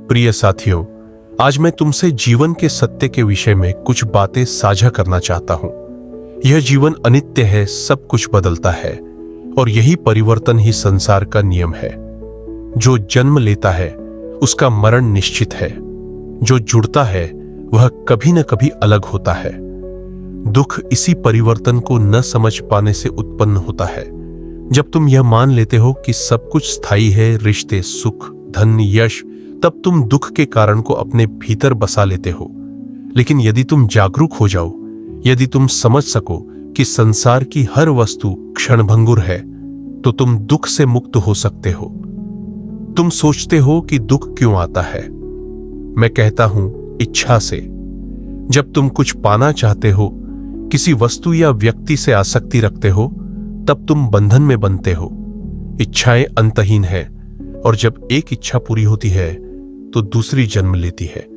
प्रिय साथियों, आज मैं तुमसे जीवन के सत्य के विषय में कुछ बातें साझा करना चाहता हूं। यह जीवन अनित्य है, सब कुछ बदलता है और यही परिवर्तन ही संसार का नियम है। जो जन्म लेता है उसका मरण निश्चित है। जो जुड़ता है वह कभी न कभी अलग होता है। दुख इसी परिवर्तन को न समझ पाने से उत्पन्न होता है। जब तुम यह मान लेते हो कि सब कुछ स्थायी है, रिश्ते, सुख, धन, यश, तब तुम दुख के कारण को अपने भीतर बसा लेते हो। लेकिन यदि तुम जागरूक हो जाओ, यदि तुम समझ सको कि संसार की हर वस्तु क्षणभंगुर है, तो तुम दुख से मुक्त हो सकते हो। तुम सोचते हो कि दुख क्यों आता है? मैं कहता हूं, इच्छा से। जब तुम कुछ पाना चाहते हो, किसी वस्तु या व्यक्ति से आसक्ति रखते हो, तब तुम बंधन में बनते हो। इच्छाएं अंतहीन है और जब एक इच्छा पूरी होती है तो दूसरी जन्म लेती है।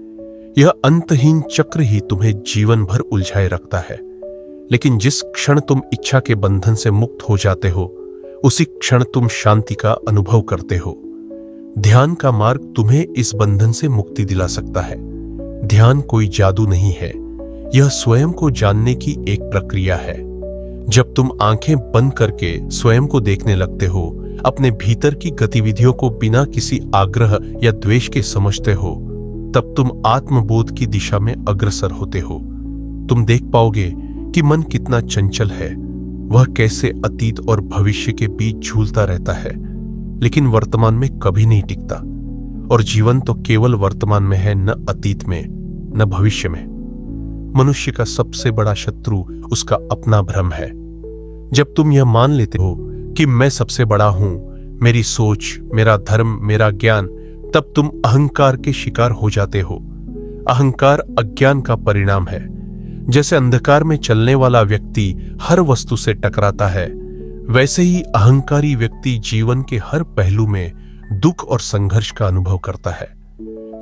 यह अंतहीन चक्र ही तुम्हें जीवन भर उलझाए रखता है। लेकिन जिस क्षण तुम इच्छा के बंधन से मुक्त हो जाते हो, उसी क्षण तुम शांति का अनुभव करते हो। ध्यान का मार्ग तुम्हें इस बंधन से मुक्ति दिला सकता है। ध्यान कोई जादू नहीं है, यह स्वयं को जानने की एक प्रक्रिया है। जब तुम आंखें बंद करके स्वयं को देखने लगते हो, अपने भीतर की गतिविधियों को बिना किसी आग्रह या द्वेष के समझते हो, तब तुम आत्मबोध की दिशा में अग्रसर होते हो। तुम देख पाओगे कि मन कितना चंचल है, वह कैसे अतीत और भविष्य के बीच झूलता रहता है, लेकिन वर्तमान में कभी नहीं टिकता। और जीवन तो केवल वर्तमान में है, न अतीत में, न भविष्य में। मनुष्य का सबसे बड़ा शत्रु उसका अपना भ्रम है। जब तुम यह मान लेते हो कि मैं सबसे बड़ा हूं, मेरी सोच, मेरा धर्म, मेरा ज्ञान, तब तुम अहंकार के शिकार हो जाते हो। अहंकार अज्ञान का परिणाम है। जैसे अंधकार में चलने वाला व्यक्ति हर वस्तु से टकराता है, वैसे ही अहंकारी व्यक्ति जीवन के हर पहलू में दुख और संघर्ष का अनुभव करता है।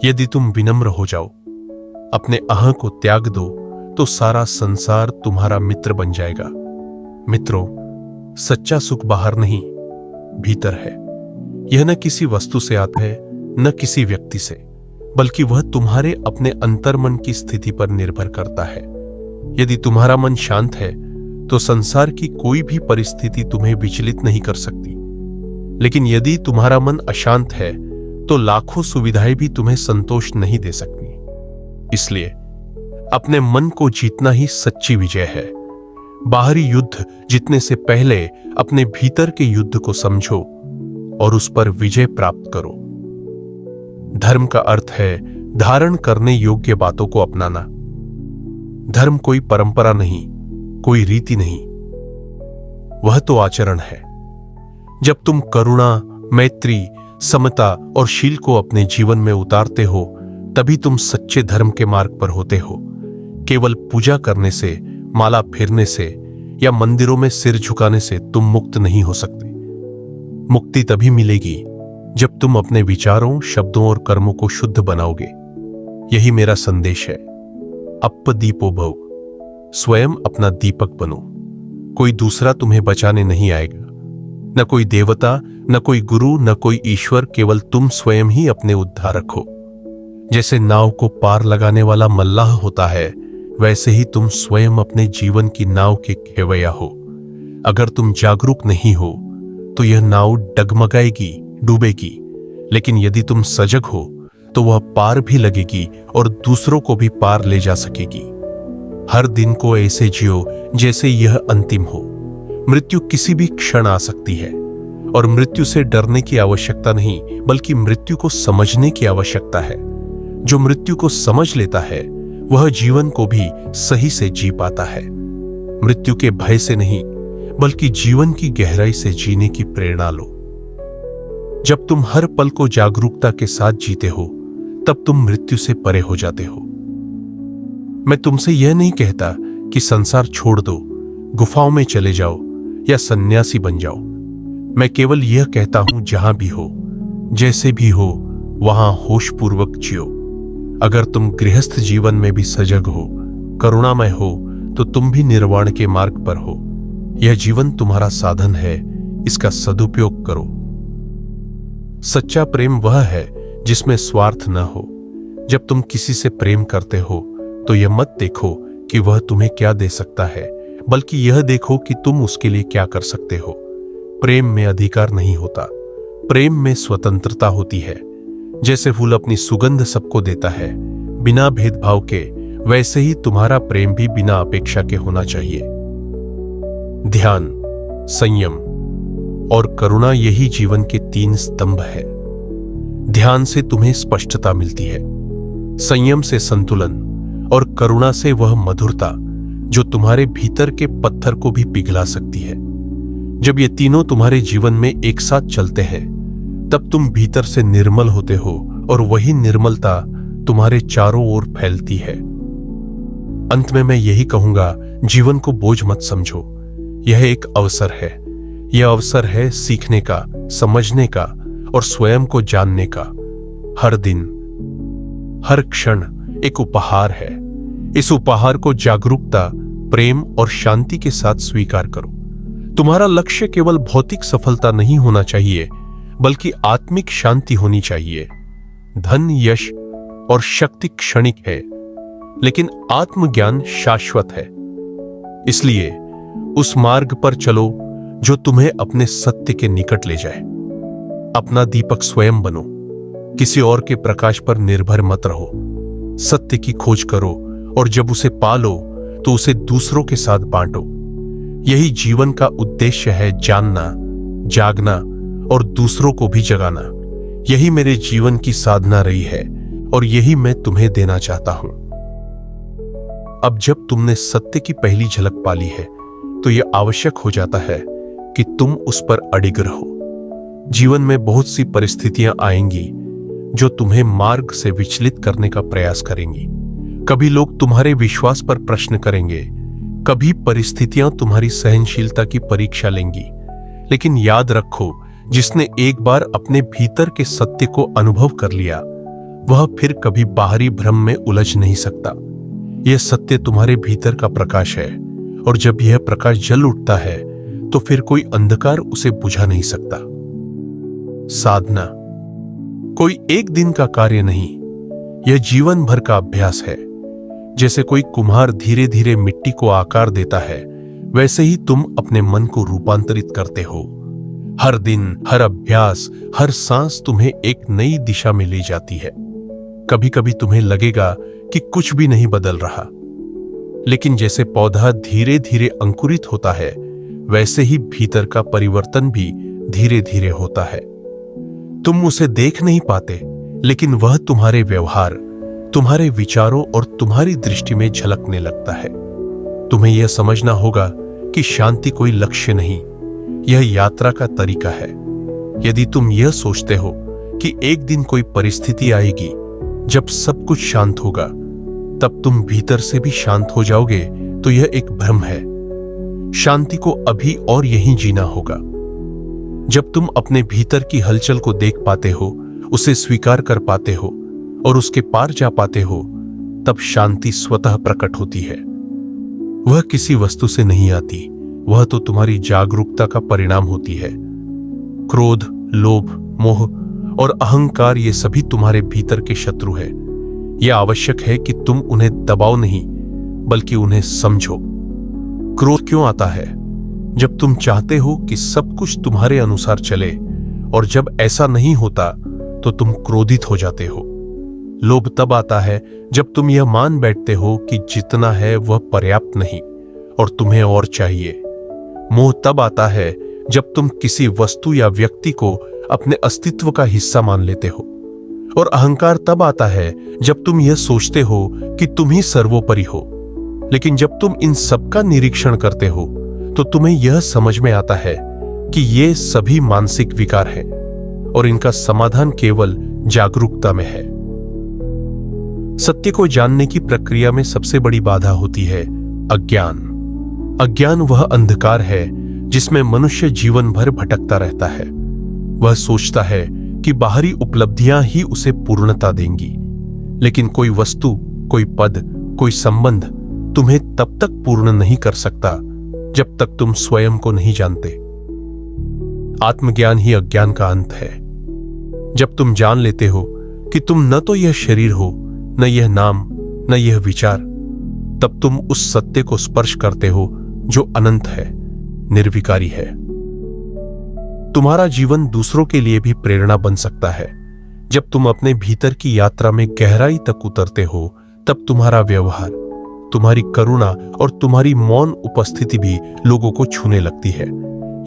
यदि तुम विनम्र हो जाओ, अपने अहं को त्याग दो, तो सारा संसार तुम्हारा मित्र बन जाएगा। मित्रों, सच्चा सुख बाहर नहीं, भीतर है। यह न किसी वस्तु से आता है, न किसी व्यक्ति से, बल्कि वह तुम्हारे अपने अंतर्मन की स्थिति पर निर्भर करता है। यदि तुम्हारा मन शांत है, तो संसार की कोई भी परिस्थिति तुम्हें विचलित नहीं कर सकती। लेकिन यदि तुम्हारा मन अशांत है, तो लाखों सुविधाएं भी तुम्हें संतोष नहीं दे सकती। इसलिए अपने मन को जीतना ही सच्ची विजय है। बाहरी युद्ध जीतने से पहले अपने भीतर के युद्ध को समझो और उस पर विजय प्राप्त करो। धर्म का अर्थ है धारण करने योग्य बातों को अपनाना। धर्म कोई परंपरा नहीं, कोई रीति नहीं, वह तो आचरण है। जब तुम करुणा, मैत्री, समता और शील को अपने जीवन में उतारते हो, तभी तुम सच्चे धर्म के मार्ग पर होते हो। केवल पूजा करने से, माला फेरने से या मंदिरों में सिर झुकाने से तुम मुक्त नहीं हो सकते। मुक्ति तभी मिलेगी जब तुम अपने विचारों, शब्दों और कर्मों को शुद्ध बनाओगे। यही मेरा संदेश है। अप्प दीपो भव, स्वयं अपना दीपक बनो। कोई दूसरा तुम्हें बचाने नहीं आएगा, न कोई देवता, न कोई गुरु, न कोई ईश्वर, केवल तुम स्वयं ही अपने उद्धारक हो। जैसे नाव को पार लगाने वाला मल्लाह होता है, वैसे ही तुम स्वयं अपने जीवन की नाव के खेवैया हो। अगर तुम जागरूक नहीं हो तो यह नाव डगमगाएगी, डूबेगी। लेकिन यदि तुम सजग हो तो वह पार भी लगेगी और दूसरों को भी पार ले जा सकेगी। हर दिन को ऐसे जियो जैसे यह अंतिम हो। मृत्यु किसी भी क्षण आ सकती है और मृत्यु से डरने की आवश्यकता नहीं, बल्कि मृत्यु को समझने की आवश्यकता है। जो मृत्यु को समझ लेता है, वह जीवन को भी सही से जी पाता है। मृत्यु के भय से नहीं, बल्कि जीवन की गहराई से जीने की प्रेरणा लो। जब तुम हर पल को जागरूकता के साथ जीते हो, तब तुम मृत्यु से परे हो जाते हो। मैं तुमसे यह नहीं कहता कि संसार छोड़ दो, गुफाओं में चले जाओ या सन्यासी बन जाओ। मैं केवल यह कहता हूं, जहां भी हो, जैसे भी हो, वहां होशपूर्वक जियो। अगर तुम गृहस्थ जीवन में भी सजग हो, करुणामय हो, तो तुम भी निर्वाण के मार्ग पर हो। यह जीवन तुम्हारा साधन है, इसका सदुपयोग करो। सच्चा प्रेम वह है जिसमें स्वार्थ न हो। जब तुम किसी से प्रेम करते हो तो यह मत देखो कि वह तुम्हें क्या दे सकता है, बल्कि यह देखो कि तुम उसके लिए क्या कर सकते हो। प्रेम में अधिकार नहीं होता, प्रेम में स्वतंत्रता होती है। जैसे फूल अपनी सुगंध सबको देता है बिना भेदभाव के, वैसे ही तुम्हारा प्रेम भी बिना अपेक्षा के होना चाहिए। ध्यान, संयम और करुणा यही जीवन के 3 स्तंभ है। ध्यान से तुम्हें स्पष्टता मिलती है, संयम से संतुलन और करुणा से वह मधुरता जो तुम्हारे भीतर के पत्थर को भी पिघला सकती है। जब ये तीनों तुम्हारे जीवन में एक साथ चलते हैं तब तुम भीतर से निर्मल होते हो और वही निर्मलता तुम्हारे चारों ओर फैलती है। अंत में मैं यही कहूंगा, जीवन को बोझ मत समझो। यह एक अवसर है। यह अवसर है सीखने का, समझने का और स्वयं को जानने का। हर दिन, हर क्षण एक उपहार है। इस उपहार को जागरूकता, प्रेम और शांति के साथ स्वीकार करो। तुम्हारा लक्ष्य केवल भौतिक सफलता नहीं होना चाहिए, बल्कि आत्मिक शांति होनी चाहिए। धन, यश और शक्ति क्षणिक है, लेकिन आत्मज्ञान शाश्वत है। इसलिए उस मार्ग पर चलो जो तुम्हें अपने सत्य के निकट ले जाए। अपना दीपक स्वयं बनो, किसी और के प्रकाश पर निर्भर मत रहो। सत्य की खोज करो और जब उसे पालो तो उसे दूसरों के साथ बांटो। यही जीवन का उद्देश्य है, जानना, जागना और दूसरों को भी जगाना। यही मेरे जीवन की साधना रही है और यही मैं तुम्हें देना चाहता हूं। अब जब तुमने सत्य की पहली झलक पाली है तो यह आवश्यक हो जाता है कि तुम उस पर अडिग रहो। जीवन में बहुत सी परिस्थितियां आएंगी जो तुम्हें मार्ग से विचलित करने का प्रयास करेंगी। कभी लोग तुम्हारे विश्वास पर प्रश्न करेंगे, कभी परिस्थितियां तुम्हारी सहनशीलता की परीक्षा लेंगी। लेकिन याद रखो, जिसने एक बार अपने भीतर के सत्य को अनुभव कर लिया, वह फिर कभी बाहरी भ्रम में उलझ नहीं सकता। यह सत्य तुम्हारे भीतर का प्रकाश है और जब यह प्रकाश जल उठता है तो फिर कोई अंधकार उसे बुझा नहीं सकता। साधना कोई एक दिन का कार्य नहीं, यह जीवन भर का अभ्यास है। जैसे कोई कुम्हार धीरे धीरे मिट्टी को आकार देता है, वैसे ही तुम अपने मन को रूपांतरित करते हो। हर दिन, हर अभ्यास, हर सांस तुम्हें एक नई दिशा में ले जाती है। कभी कभी तुम्हें लगेगा कि कुछ भी नहीं बदल रहा, लेकिन जैसे पौधा धीरे धीरे अंकुरित होता है, वैसे ही भीतर का परिवर्तन भी धीरे धीरे होता है। तुम उसे देख नहीं पाते, लेकिन वह तुम्हारे व्यवहार, तुम्हारे विचारों और तुम्हारी दृष्टि में झलकने लगता है। तुम्हें यह समझना होगा कि शांति कोई लक्ष्य नहीं, यह यात्रा का तरीका है। यदि तुम यह सोचते हो कि एक दिन कोई परिस्थिति आएगी जब सब कुछ शांत होगा, तब तुम भीतर से भी शांत हो जाओगे, तो यह एक भ्रम है। शांति को अभी और यहीं जीना होगा। जब तुम अपने भीतर की हलचल को देख पाते हो, उसे स्वीकार कर पाते हो और उसके पार जा पाते हो, तब शांति स्वतः प्रकट होती है। वह किसी वस्तु से नहीं आती, वह तो तुम्हारी जागरूकता का परिणाम होती है। क्रोध, लोभ, मोह और अहंकार, ये सभी तुम्हारे भीतर के शत्रु हैं। यह आवश्यक है कि तुम उन्हें दबाओ नहीं, बल्कि उन्हें समझो। क्रोध क्यों आता है? जब तुम चाहते हो कि सब कुछ तुम्हारे अनुसार चले, और जब ऐसा नहीं होता तो तुम क्रोधित हो जाते हो। लोभ तब आता है जब तुम यह मान बैठते हो कि जितना है वह पर्याप्त नहीं और तुम्हें और चाहिए। मोह तब आता है जब तुम किसी वस्तु या व्यक्ति को अपने अस्तित्व का हिस्सा मान लेते हो। और अहंकार तब आता है जब तुम यह सोचते हो कि तुम ही सर्वोपरि हो। लेकिन जब तुम इन सब का निरीक्षण करते हो तो तुम्हें यह समझ में आता है कि ये सभी मानसिक विकार हैं और इनका समाधान केवल जागरूकता में है। सत्य को जानने की प्रक्रिया में सबसे बड़ी बाधा होती है अज्ञान। अज्ञान वह अंधकार है जिसमें मनुष्य जीवन भर भटकता रहता है। वह सोचता है कि बाहरी उपलब्धियां ही उसे पूर्णता देंगी, लेकिन कोई वस्तु, कोई पद, कोई संबंध तुम्हें तब तक पूर्ण नहीं कर सकता जब तक तुम स्वयं को नहीं जानते। आत्मज्ञान ही अज्ञान का अंत है। जब तुम जान लेते हो कि तुम न तो यह शरीर हो, न यह नाम, न यह विचार, तब तुम उस सत्य को स्पर्श करते हो जो अनंत है, निर्विकारी है। तुम्हारा जीवन दूसरों के लिए भी प्रेरणा बन सकता है। जब तुम अपने भीतर की यात्रा में गहराई तक उतरते हो, तब तुम्हारा व्यवहार, तुम्हारी करुणा और तुम्हारी मौन उपस्थिति भी लोगों को छूने लगती है।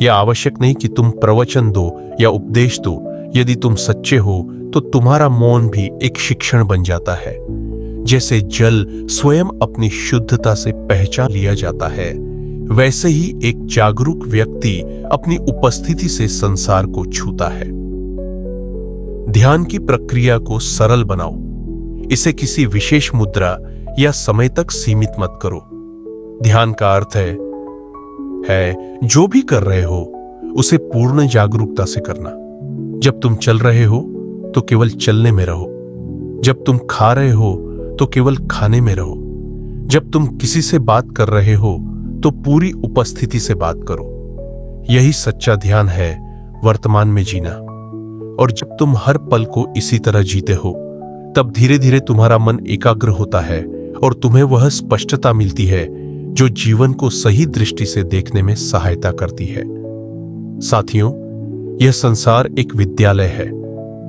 यह आवश्यक नहीं कि तुम प्रवचन दो या उपदेश दो। यदि तुम सच्चे हो तो तुम्हारा मौन भी एक शिक्षण बन जाता है। जैसे जल स्वयं अपनी शुद्धता से पहचान लिया जाता है, वैसे ही एक जागरूक व्यक्ति अपनी उपस्थिति से संसार को छूता है। ध्यान की प्रक्रिया को सरल बनाओ। इसे किसी विशेष मुद्रा या समय तक सीमित मत करो। ध्यान का अर्थ है जो भी कर रहे हो उसे पूर्ण जागरूकता से करना। जब तुम चल रहे हो तो केवल चलने में रहो। जब तुम खा रहे हो तो केवल खाने में रहो। जब तुम किसी से बात कर रहे हो तो पूरी उपस्थिति से बात करो। यही सच्चा ध्यान है, वर्तमान में जीना। और जब तुम हर पल को इसी तरह जीते हो, तब धीरे धीरे तुम्हारा मन एकाग्र होता है और तुम्हें वह स्पष्टता मिलती है जो जीवन को सही दृष्टि से देखने में सहायता करती है। साथियों, यह संसार एक विद्यालय है।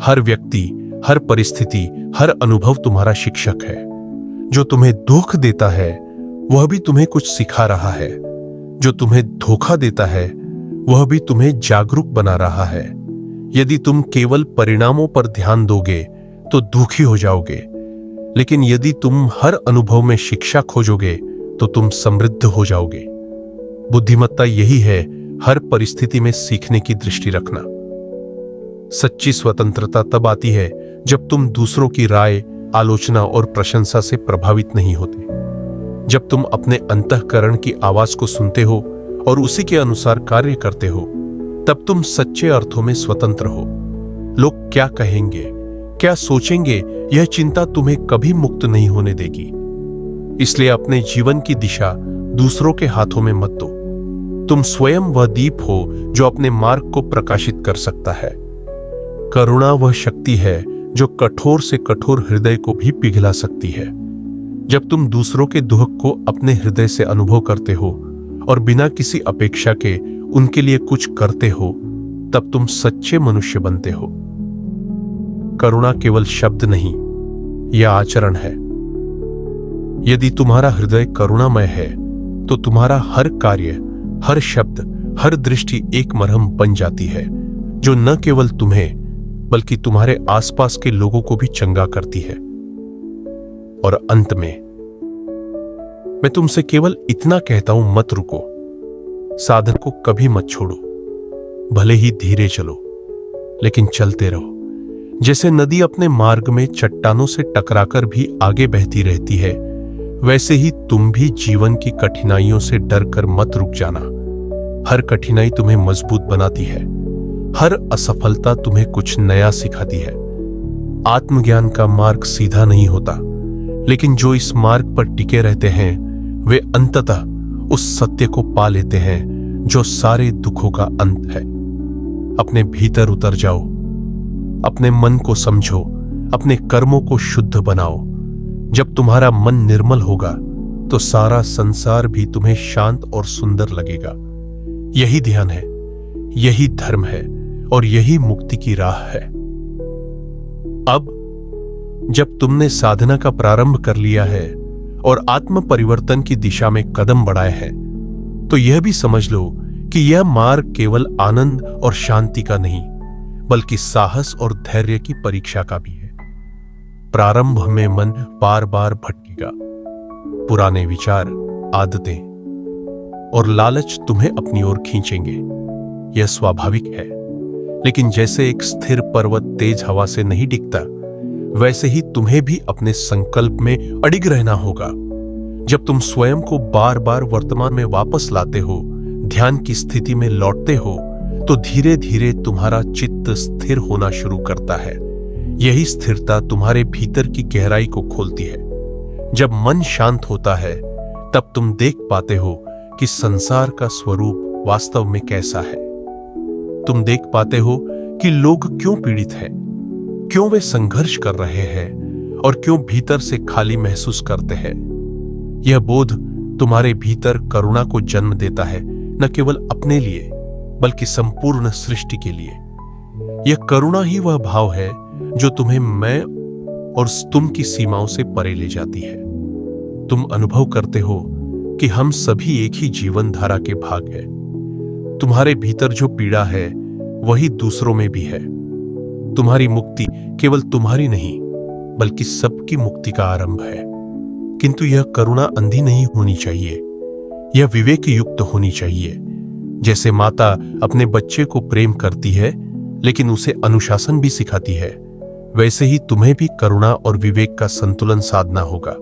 हर व्यक्ति, हर परिस्थिति, हर अनुभव तुम्हारा शिक्षक है। जो तुम्हें दुख देता है वह भी तुम्हें कुछ सिखा रहा है। जो तुम्हें धोखा देता है वह भी तुम्हें जागरूक बना रहा है। यदि तुम केवल परिणामों पर ध्यान दोगे तो दुखी हो जाओगे, लेकिन यदि तुम हर अनुभव में शिक्षा खोजोगे तो तुम समृद्ध हो जाओगे। बुद्धिमत्ता यही है, हर परिस्थिति में सीखने की दृष्टि रखना। सच्ची स्वतंत्रता तब आती है जब तुम दूसरों की राय, आलोचना और प्रशंसा से प्रभावित नहीं होते। जब तुम अपने अंतःकरण की आवाज को सुनते हो और उसी के अनुसार कार्य करते हो, तब तुम सच्चे अर्थों में स्वतंत्र हो। लोग क्या कहेंगे, क्या सोचेंगे, यह चिंता तुम्हें कभी मुक्त नहीं होने देगी। इसलिए अपने जीवन की दिशा दूसरों के हाथों में मत दो। तुम स्वयं वह दीप हो जो अपने मार्ग को प्रकाशित कर सकता है। करुणा वह शक्ति है जो कठोर से कठोर हृदय को भी पिघला सकती है। जब तुम दूसरों के दुख को अपने हृदय से अनुभव करते हो और बिना किसी अपेक्षा के उनके लिए कुछ करते हो, तब तुम सच्चे मनुष्य बनते हो। करुणा केवल शब्द नहीं, यह आचरण है। यदि तुम्हारा हृदय करुणामय है तो तुम्हारा हर कार्य, हर शब्द, हर दृष्टि एक मरहम बन जाती है जो न केवल तुम्हें बल्कि तुम्हारे आसपास के लोगों को भी चंगा करती है। और अंत में मैं तुमसे केवल इतना कहता हूं, मत रुको। साधन को कभी मत छोड़ो। भले ही धीरे चलो, लेकिन चलते रहो। जैसे नदी अपने मार्ग में चट्टानों से टकराकर भी आगे बहती रहती है, वैसे ही तुम भी जीवन की कठिनाइयों से डरकर मत रुक जाना। हर कठिनाई तुम्हें मजबूत बनाती है। हर असफलता तुम्हें कुछ नया सिखाती है। आत्मज्ञान का मार्ग सीधा नहीं होता, लेकिन जो इस मार्ग पर टिके रहते हैं वे अंततः उस सत्य को पा लेते हैं जो सारे दुखों का अंत है। अपने भीतर उतर जाओ, अपने मन को समझो, अपने कर्मों को शुद्ध बनाओ। जब तुम्हारा मन निर्मल होगा तो सारा संसार भी तुम्हें शांत और सुंदर लगेगा। यही ध्यान है, यही धर्म है और यही मुक्ति की राह है। अब जब तुमने साधना का प्रारंभ कर लिया है और आत्म परिवर्तन की दिशा में कदम बढ़ाए हैं, तो यह भी समझ लो कि यह मार्ग केवल आनंद और शांति का नहीं, बल्कि साहस और धैर्य की परीक्षा का भी है। प्रारंभ में मन बार बार भटकेगा। पुराने विचार, आदतें और लालच तुम्हें अपनी ओर खींचेंगे। यह स्वाभाविक है, लेकिन जैसे एक स्थिर पर्वत तेज हवा से नहीं डिगता, वैसे ही तुम्हें भी अपने संकल्प में अडिग रहना होगा। जब तुम स्वयं को बार बार वर्तमान में वापस लाते हो, ध्यान की स्थिति में लौटते हो, तो धीरे धीरे तुम्हारा चित्त स्थिर होना शुरू करता है। यही स्थिरता तुम्हारे भीतर की गहराई को खोलती है। जब मन शांत होता है, तब तुम देख पाते हो कि संसार का स्वरूप वास्तव में कैसा है। तुम देख पाते हो कि लोग क्यों पीड़ित हैं, क्यों वे संघर्ष कर रहे हैं और क्यों भीतर से खाली महसूस करते हैं। यह बोध तुम्हारे भीतर करुणा को जन्म देता है, न केवल अपने लिए बल्कि संपूर्ण सृष्टि के लिए। यह करुणा ही वह भाव है जो तुम्हें मैं और तुम की सीमाओं से परे ले जाती है। तुम अनुभव करते हो कि हम सभी एक ही जीवन धारा के भाग हैं। तुम्हारे भीतर जो पीड़ा है वही दूसरों में भी है। तुम्हारी मुक्ति केवल तुम्हारी नहीं बल्कि सबकी मुक्ति का आरंभ है। किंतु यह करुणा अंधी नहीं होनी चाहिए, यह विवेक युक्त होनी चाहिए। जैसे माता अपने बच्चे को प्रेम करती है लेकिन उसे अनुशासन भी सिखाती है, वैसे ही तुम्हें भी करुणा और विवेक का संतुलन साधना होगा।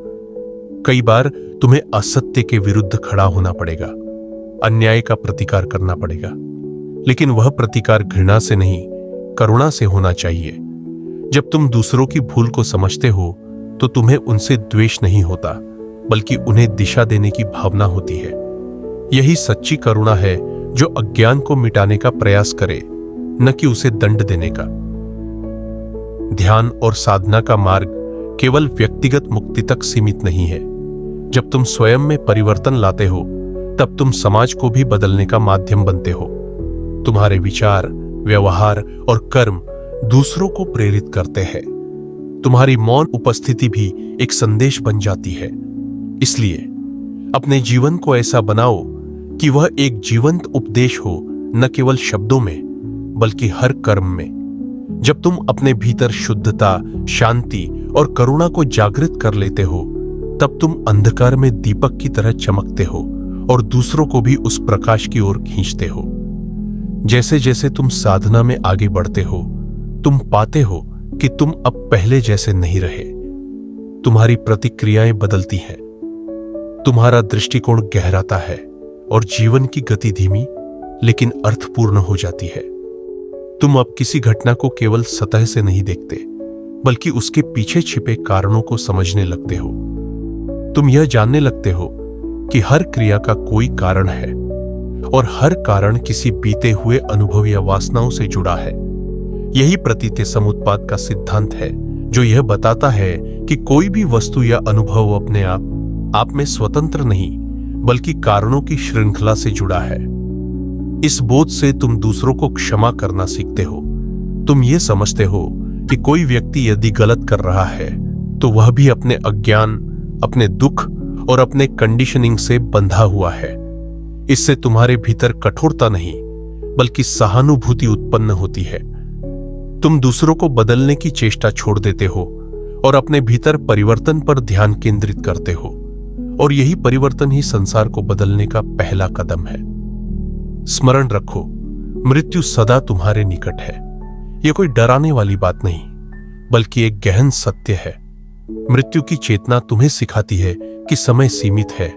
कई बार तुम्हें असत्य के विरुद्ध खड़ा होना पड़ेगा, अन्याय का प्रतिकार करना पड़ेगा, लेकिन वह प्रतिकार घृणा से नहीं, करुणा से होना चाहिए। जब तुम दूसरों की भूल को समझते हो तो तुम्हें उनसे द्वेष नहीं होता, बल्कि उन्हें दिशा देने की भावना होती है। यही सच्ची करुणा है जो अज्ञान को मिटाने का प्रयास करे, न कि उसे दंड देने का। ध्यान और साधना का मार्ग केवल व्यक्तिगत मुक्ति तक सीमित नहीं है। जब तुम स्वयं में परिवर्तन लाते हो तब तुम समाज को भी बदलने का माध्यम बनते हो। तुम्हारे विचार, व्यवहार और कर्म दूसरों को प्रेरित करते हैं। तुम्हारी मौन उपस्थिति भी एक संदेश बन जाती है। इसलिए अपने जीवन को ऐसा बनाओ कि वह एक जीवंत उपदेश हो, न केवल शब्दों में बल्कि हर कर्म में। जब तुम अपने भीतर शुद्धता, शांति और करुणा को जागृत कर लेते हो तब तुम अंधकार में दीपक की तरह चमकते हो और दूसरों को भी उस प्रकाश की ओर खींचते हो। जैसे जैसे तुम साधना में आगे बढ़ते हो तुम पाते हो कि तुम अब पहले जैसे नहीं रहे। तुम्हारी प्रतिक्रियाएं बदलती हैं, तुम्हारा दृष्टिकोण गहराता है और जीवन की गति धीमी लेकिन अर्थपूर्ण हो जाती है। तुम अब किसी घटना को केवल सतह से नहीं देखते बल्कि उसके पीछे छिपे कारणों को समझने लगते हो। तुम यह जानने लगते हो कि हर क्रिया का कोई कारण है और हर कारण किसी बीते हुए अनुभव या वासनाओं से जुड़ा है। यही प्रतीत्य समुत्पाद का सिद्धांत है जो यह बताता है कि कोई भी वस्तु या अनुभव अपने आप में स्वतंत्र नहीं बल्कि कारणों की श्रृंखला से जुड़ा है। इस बोध से तुम दूसरों को क्षमा करना सीखते हो। तुम ये समझते हो कि कोई व्यक्ति यदि गलत कर रहा है तो वह भी अपने अज्ञान, अपने दुख और अपने कंडीशनिंग से बंधा हुआ है। इससे तुम्हारे भीतर कठोरता नहीं बल्कि सहानुभूति उत्पन्न होती है। तुम दूसरों को बदलने की चेष्टा छोड़ देते हो और अपने भीतर परिवर्तन पर ध्यान केंद्रित करते हो, और यही परिवर्तन ही संसार को बदलने का पहला कदम है। स्मरण रखो, मृत्यु सदा तुम्हारे निकट है। यह कोई डराने वाली बात नहीं बल्कि एक गहन सत्य है। मृत्यु की चेतना तुम्हें सिखाती है कि समय सीमित है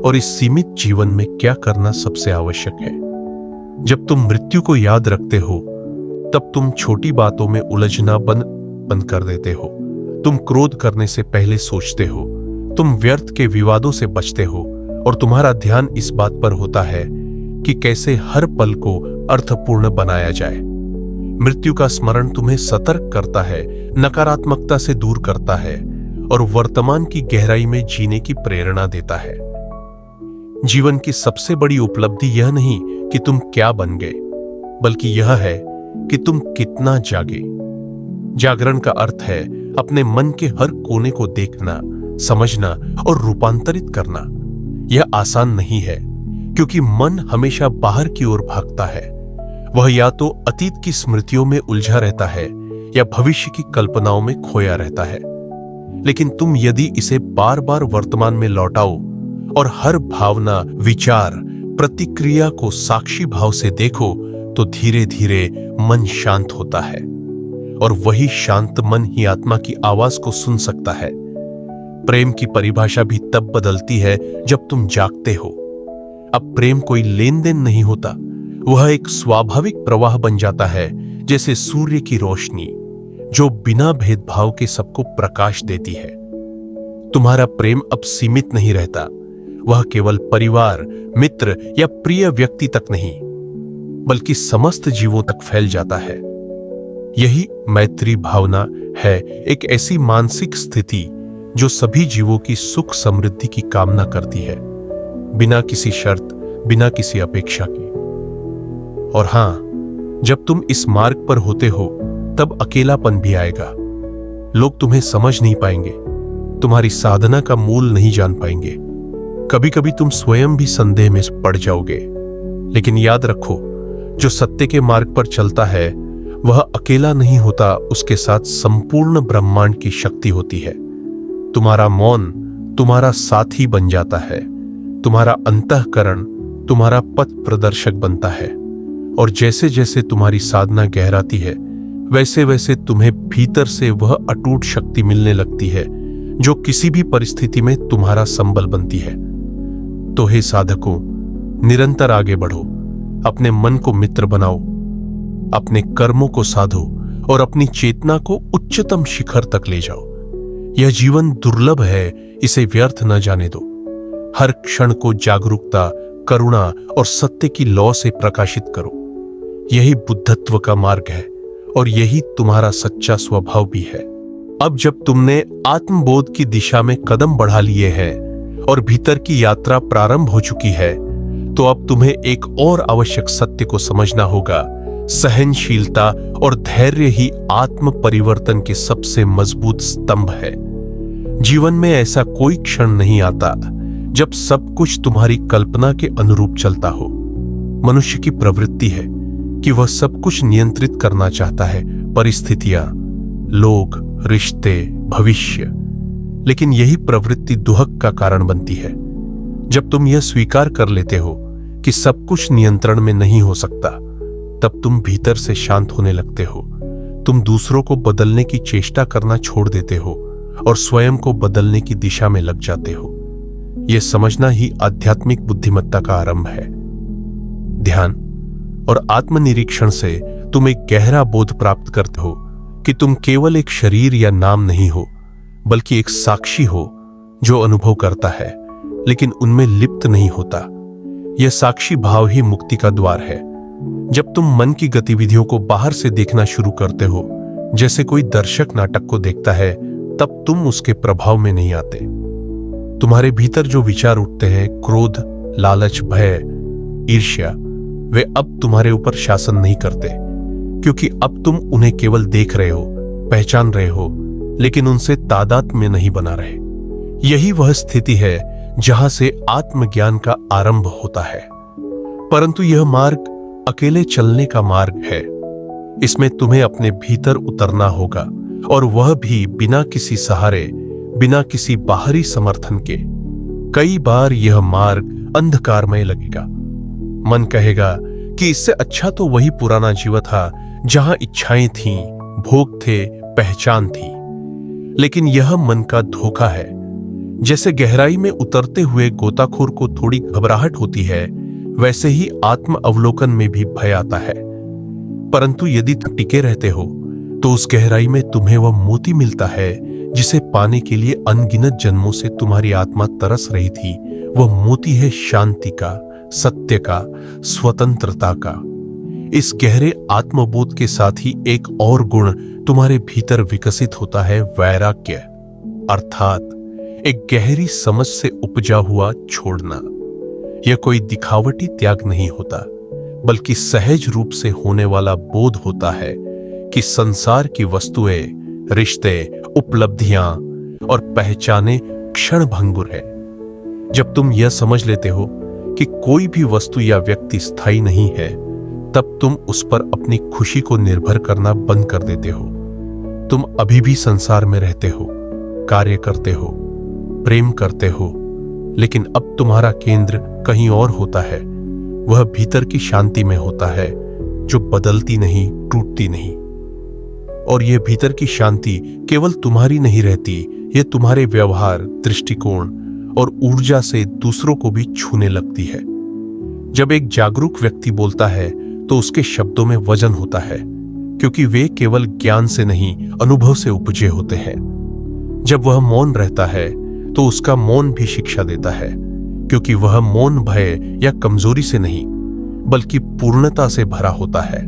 और इस सीमित जीवन में क्या करना सबसे आवश्यक है। जब तुम मृत्यु को याद रखते हो तब तुम छोटी बातों में उलझना बंद कर देते हो। तुम क्रोध करने से पहले सोचते हो, तुम व्यर्थ के विवादों से बचते हो और तुम्हारा ध्यान इस बात पर होता है कि कैसे हर पल को अर्थपूर्ण बनाया जाए। मृत्यु का स्मरण तुम्हें सतर्क करता है, नकारात्मकता से दूर करता है और वर्तमान की गहराई में जीने की प्रेरणा देता है। जीवन की सबसे बड़ी उपलब्धि यह नहीं कि तुम क्या बन गए, बल्कि यह है कि तुम कितना जागे। जागरण का अर्थ है अपने मन के हर कोने को देखना, समझना और रूपांतरित करना। यह आसान नहीं है क्योंकि मन हमेशा बाहर की ओर भागता है। वह या तो अतीत की स्मृतियों में उलझा रहता है या भविष्य की कल्पनाओं में खोया रहता है। लेकिन तुम यदि इसे बार बार वर्तमान में लौटाओ और हर भावना, विचार, प्रतिक्रिया को साक्षी भाव से देखो तो धीरे धीरे मन शांत होता है, और वही शांत मन ही आत्मा की आवाज को सुन सकता है। प्रेम की परिभाषा भी तब बदलती है जब तुम जागते हो। अब प्रेम कोई लेन देन नहीं होता, वह एक स्वाभाविक प्रवाह बन जाता है, जैसे सूर्य की रोशनी जो बिना भेदभाव के सबको प्रकाश देती है। तुम्हारा प्रेम अब सीमित नहीं रहता, वह केवल परिवार, मित्र या प्रिय व्यक्ति तक नहीं बल्कि समस्त जीवों तक फैल जाता है। यही मैत्री भावना है, एक ऐसी मानसिक स्थिति जो सभी जीवों की सुख समृद्धि की कामना करती है, बिना किसी शर्त, बिना किसी अपेक्षा की। और हां, जब तुम इस मार्ग पर होते हो तब अकेलापन भी आएगा। लोग तुम्हें समझ नहीं पाएंगे, तुम्हारी साधना का मूल नहीं जान पाएंगे। कभी कभी तुम स्वयं भी संदेह में पड़ जाओगे। लेकिन याद रखो, जो सत्य के मार्ग पर चलता है वह अकेला नहीं होता, उसके साथ संपूर्ण ब्रह्मांड की शक्ति होती है। तुम्हारा मौन तुम्हारा साथी बन जाता है, तुम्हारा अंतःकरण तुम्हारा पथ प्रदर्शक बनता है। और जैसे जैसे तुम्हारी साधना गहराती है, वैसे वैसे तुम्हें भीतर से वह अटूट शक्ति मिलने लगती है जो किसी भी परिस्थिति में तुम्हारा संबल बनती है। तो हे साधकों, निरंतर आगे बढ़ो, अपने मन को मित्र बनाओ, अपने कर्मों को साधो और अपनी चेतना को उच्चतम शिखर तक ले जाओ। यह जीवन दुर्लभ है, इसे व्यर्थ न जाने दो। हर क्षण को जागरूकता, करुणा और सत्य की लौ से प्रकाशित करो। यही बुद्धत्व का मार्ग है और यही तुम्हारा सच्चा स्वभाव भी है। अब जब तुमने आत्मबोध की दिशा में कदम बढ़ा लिए हैं और भीतर की यात्रा प्रारंभ हो चुकी है, तो अब तुम्हें एक और आवश्यक सत्य को समझना होगा। सहनशीलता और धैर्य ही आत्म परिवर्तन के सबसे मजबूत स्तंभ है। जीवन में ऐसा कोई क्षण नहीं आता जब सब कुछ तुम्हारी कल्पना के अनुरूप चलता हो। मनुष्य की प्रवृत्ति है कि वह सब कुछ नियंत्रित करना चाहता है, परिस्थितियां, लोग, रिश्ते, भविष्य। लेकिन यही प्रवृत्ति दुहक का कारण बनती है। जब तुम यह स्वीकार कर लेते हो कि सब कुछ नियंत्रण में नहीं हो सकता, तब तुम भीतर से शांत होने लगते हो। तुम दूसरों को बदलने की चेष्टा करना छोड़ देते हो और स्वयं को बदलने की दिशा में लग जाते हो। यह समझना ही आध्यात्मिक बुद्धिमत्ता का आरंभ है। ध्यान और आत्मनिरीक्षण से तुम एक गहरा बोध प्राप्त करते हो कि तुम केवल एक शरीर या नाम नहीं हो, बल्कि एक साक्षी हो जो अनुभव करता है लेकिन उनमें लिप्त नहीं होता। यह साक्षी भाव ही मुक्ति का द्वार है। जब तुम मन की गतिविधियों को बाहर से देखना शुरू करते हो, जैसे कोई दर्शक नाटक को देखता है, तब तुम उसके प्रभाव में नहीं आते। तुम्हारे भीतर जो विचार उठते हैं, क्रोध, लालच, भय, ईर्ष्या, वे अब तुम्हारे ऊपर शासन नहीं करते, क्योंकि अब तुम उन्हें केवल देख रहे हो, पहचान रहे हो, लेकिन उनसे तादात्म्य में नहीं बना रहे। यही वह स्थिति है जहां से आत्मज्ञान का आरंभ होता है। परंतु यह मार्ग अकेले चलने का मार्ग है। इसमें तुम्हें अपने भीतर उतरना होगा, और वह भी बिना किसी सहारे, बिना किसी बाहरी समर्थन के। कई बार यह मार्ग अंधकारमय लगेगा। मन कहेगा कि इससे अच्छा तो वही पुराना जीवन था जहां इच्छाएं थीं, भोग थे, पहचान थी। लेकिन यह मन का धोखा है। जैसे गहराई में उतरते हुए गोताखोर को थोड़ी घबराहट होती है, वैसे ही आत्म अवलोकन में भी भय आता है। परंतु यदि तुम टिके रहते हो तो उस गहराई में तुम्हें वह मोती मिलता है जिसे पाने के लिए अनगिनत जन्मों से तुम्हारी आत्मा तरस रही थी। वह मोती है शांति का, सत्य का, स्वतंत्रता का। इस गहरे आत्मबोध के साथ ही एक और गुण तुम्हारे भीतर विकसित होता है, वैराग्य, अर्थात एक गहरी समझ से उपजा हुआ छोड़ना। यह कोई दिखावटी त्याग नहीं होता, बल्कि सहज रूप से होने वाला बोध होता है कि संसार की वस्तुएं, रिश्ते, उपलब्धियां और पहचाने क्षणभंगुर है। जब तुम यह समझ लेते हो कि कोई भी वस्तु या व्यक्ति स्थायी नहीं है, तब तुम उस पर अपनी खुशी को निर्भर करना बंद कर देते हो। तुम अभी भी संसार में रहते हो, कार्य करते हो, प्रेम करते हो, लेकिन अब तुम्हारा केंद्र कहीं और होता है। वह भीतर की शांति में होता है जो बदलती नहीं, टूटती नहीं। और यह भीतर की शांति केवल तुम्हारी नहीं रहती, यह तुम्हारे व्यवहार, दृष्टिकोण और ऊर्जा से दूसरों को भी छूने लगती है। जब एक जागरूक व्यक्ति बोलता है तो उसके शब्दों में वजन होता है, क्योंकि वे केवल ज्ञान से नहीं, अनुभव से उपजे होते हैं। जब वह मौन रहता है तो उसका मौन भी शिक्षा देता है, क्योंकि वह मौन भय या कमजोरी से नहीं, बल्कि पूर्णता से भरा होता है।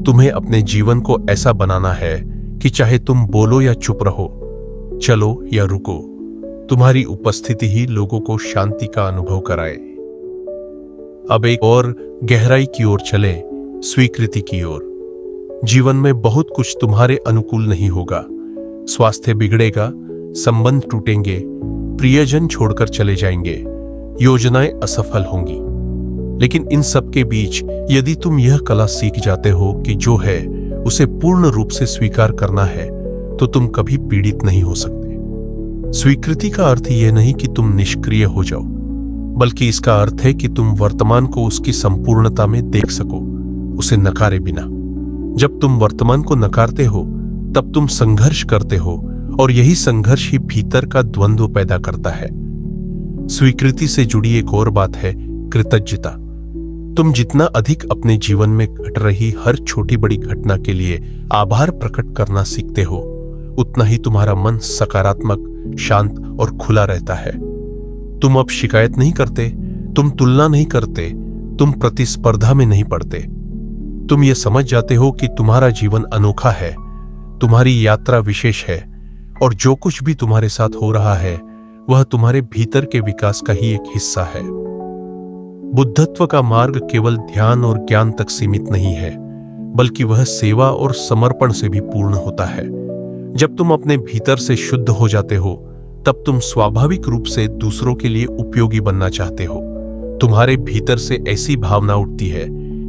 तुम्हें अपने जीवन को ऐसा बनाना है कि चाहे तुम बोलो या चुप रहो, चलो या रुको, तुम्हारी उपस्थिति ही लोगों को शांति का अनुभव कराए। अब एक और गहराई की ओर चले, स्वीकृति की ओर। जीवन में बहुत कुछ तुम्हारे अनुकूल नहीं होगा। स्वास्थ्य बिगड़ेगा, संबंध टूटेंगे, प्रियजन छोड़कर चले जाएंगे, योजनाएं असफल होंगी। लेकिन इन सब के बीच यदि तुम यह कला सीख जाते हो कि जो है उसे पूर्ण रूप से स्वीकार करना है, तो तुम कभी पीड़ित नहीं हो सकते। स्वीकृति का अर्थ यह नहीं कि तुम निष्क्रिय हो जाओ, बल्कि इसका अर्थ है कि तुम वर्तमान को उसकी संपूर्णता में देख सको, उसे नकारे बिना। जब तुम वर्तमान को नकारते हो, तब तुम संघर्ष करते हो, और यही संघर्ष ही भीतर का द्वंद्व पैदा करता है। स्वीकृति से जुड़ी एक और बात है कृतज्ञता। तुम जितना अधिक अपने जीवन में घट रही हर छोटी बड़ी घटना के लिए आभार प्रकट करना सीखते हो, उतना ही तुम्हारा मन सकारात्मक, शांत और खुला रहता है। तुम अब शिकायत नहीं करते, तुम तुलना नहीं करते, तुम प्रतिस्पर्धा में नहीं पड़ते। तुम ये समझ जाते हो कि तुम्हारा जीवन अनोखा है, तुम्हारी यात्रा विशेष है, और जो कुछ भी तुम्हारे साथ हो रहा है वह तुम्हारे भीतर के विकास का ही एक हिस्सा है। बुद्धत्व का मार्ग केवल ध्यान और ज्ञान तक सीमित नहीं है, बल्कि वह सेवा और समर्पण से भी पूर्ण होता है। जब तुम अपने भीतर से शुद्ध हो जाते हो, तब तुम स्वाभाविक रूप से दूसरों के लिए उपयोगी बनना चाहते हो। तुम्हारे भीतर से ऐसी भावना उठती है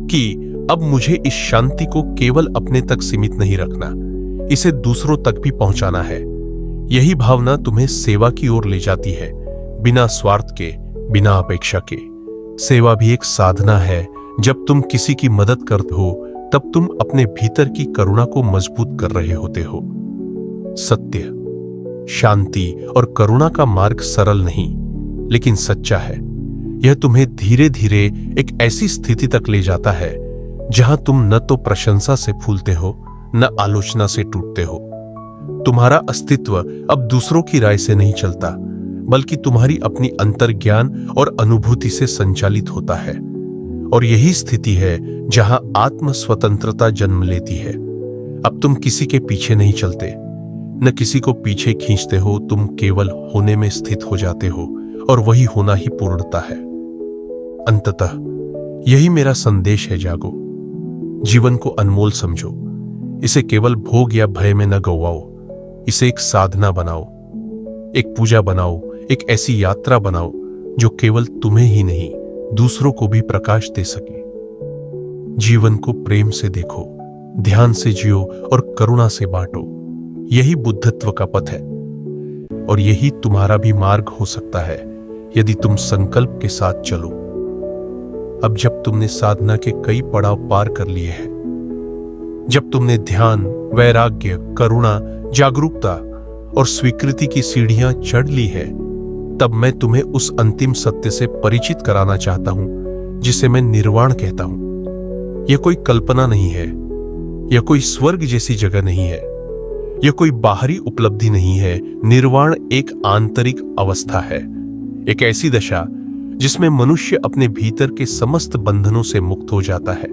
कि अब मुझे इस शांति को केवल अपने तक सीमित नहीं रखना, इसे दूसरों तक भी पहुंचाना है। यही भावना तुम्हें सेवा की ओर ले जाती है, बिना स्वार्थ के, बिना अपेक्षा के। सेवा भी एक साधना है। जब तुम किसी की मदद करते हो, तब तुम अपने भीतर की करुणा को मजबूत कर रहे होते हो। सत्य, शांति और करुणा का मार्ग सरल नहीं, लेकिन सच्चा है। यह तुम्हें धीरे धीरे एक ऐसी स्थिति तक ले जाता है जहां तुम न तो प्रशंसा से फूलते हो, न आलोचना से टूटते हो। तुम्हारा अस्तित्व अब दूसरों की राय से नहीं चलता, बल्कि तुम्हारी अपनी अंतर्ज्ञान और अनुभूति से संचालित होता है। और यही स्थिति है जहां आत्म स्वतंत्रता जन्म लेती है। अब तुम किसी के पीछे नहीं चलते, न किसी को पीछे खींचते हो, तुम केवल होने में स्थित हो जाते हो, और वही होना ही पूर्णता है। अंततः यही मेरा संदेश है। जागो, जीवन को अनमोल समझो, इसे केवल भोग या भय में न गवाओ, इसे एक साधना बनाओ, एक पूजा बनाओ, एक ऐसी यात्रा बनाओ जो केवल तुम्हें ही नहीं, दूसरों को भी प्रकाश दे सके। जीवन को प्रेम से देखो, ध्यान से जियो और करुणा से बांटो। यही बुद्धत्व का पथ है, और यही तुम्हारा भी मार्ग हो सकता है यदि तुम संकल्प के साथ चलो। अब जब तुमने साधना के कई पड़ाव पार कर लिए हैं, जब तुमने ध्यान, वैराग्य, करुणा, जागरूकता और स्वीकृति की सीढ़ियां चढ़ ली है, तब मैं तुम्हें उस अंतिम सत्य से परिचित कराना चाहता हूं जिसे मैं निर्वाण कहता हूं। यह कोई कल्पना नहीं है, यह कोई स्वर्ग जैसी जगह नहीं है, यह कोई बाहरी उपलब्धि नहीं है। निर्वाण एक आंतरिक अवस्था है, एक ऐसी दशा जिसमें मनुष्य अपने भीतर के समस्त बंधनों से मुक्त हो जाता है।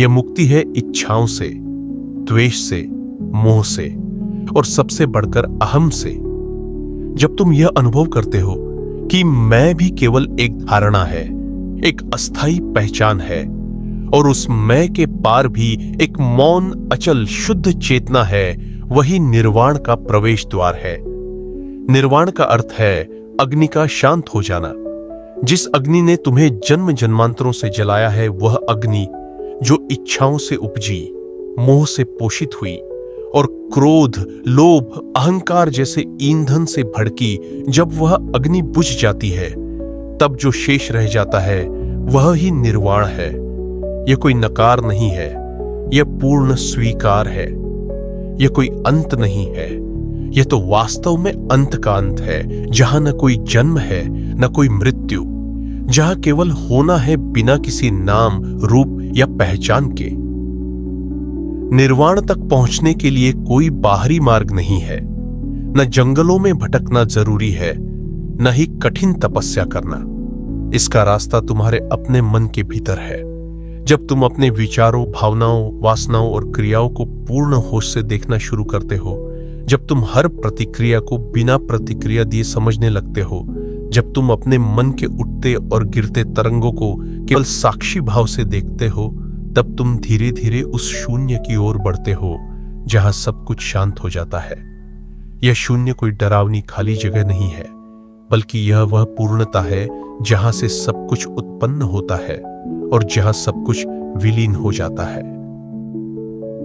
यह मुक्ति है इच्छाओं से, द्वेष से, मोह से, और सबसे बढ़कर अहम से। जब तुम यह अनुभव करते हो कि मैं भी केवल एक धारणा है, एक अस्थाई पहचान है, और उस मैं के पार भी एक मौन, अचल, शुद्ध चेतना है, वही निर्वाण का प्रवेश द्वार है। निर्वाण का अर्थ है अग्नि का शांत हो जाना। जिस अग्नि ने तुम्हें जन्म जन्मांतरों से जलाया है, वह अग्नि जो इच्छाओं से उपजी, मोह से पोषित हुई और क्रोध, लोभ, अहंकार जैसे ईंधन से भड़की, जब वह अग्नि बुझ जाती है, तब जो शेष रह जाता है वह ही निर्वाण है। यह कोई नकार नहीं है, यह पूर्ण स्वीकार है। यह कोई अंत नहीं है, यह तो वास्तव में अंत का अंत है, जहां न कोई जन्म है न कोई मृत्यु, जहां केवल होना है बिना किसी नाम, रूप या पहचान के। निर्वाण तक पहुंचने के लिए कोई बाहरी मार्ग नहीं है। न जंगलों में भटकना जरूरी है, न ही कठिन तपस्या करना। इसका रास्ता तुम्हारे अपने मन के भीतर है, जब तुम अपने विचारों, भावनाओं, वासनाओं और क्रियाओं को पूर्ण होश से देखना शुरू करते हो, जब तुम हर प्रतिक्रिया को बिना प्रतिक्रिया दिए समझने लगते हो, जब तुम अपने मन के उठते और गिरते तरंगों को केवल साक्षी भाव से देखते हो, तब तुम धीरे धीरे उस शून्य की ओर बढ़ते हो जहां सब कुछ शांत हो जाता है। यह शून्य कोई डरावनी खाली जगह नहीं है, बल्कि यह वह पूर्णता है जहां से सब कुछ उत्पन्न होता है और जहां सब कुछ विलीन हो जाता है।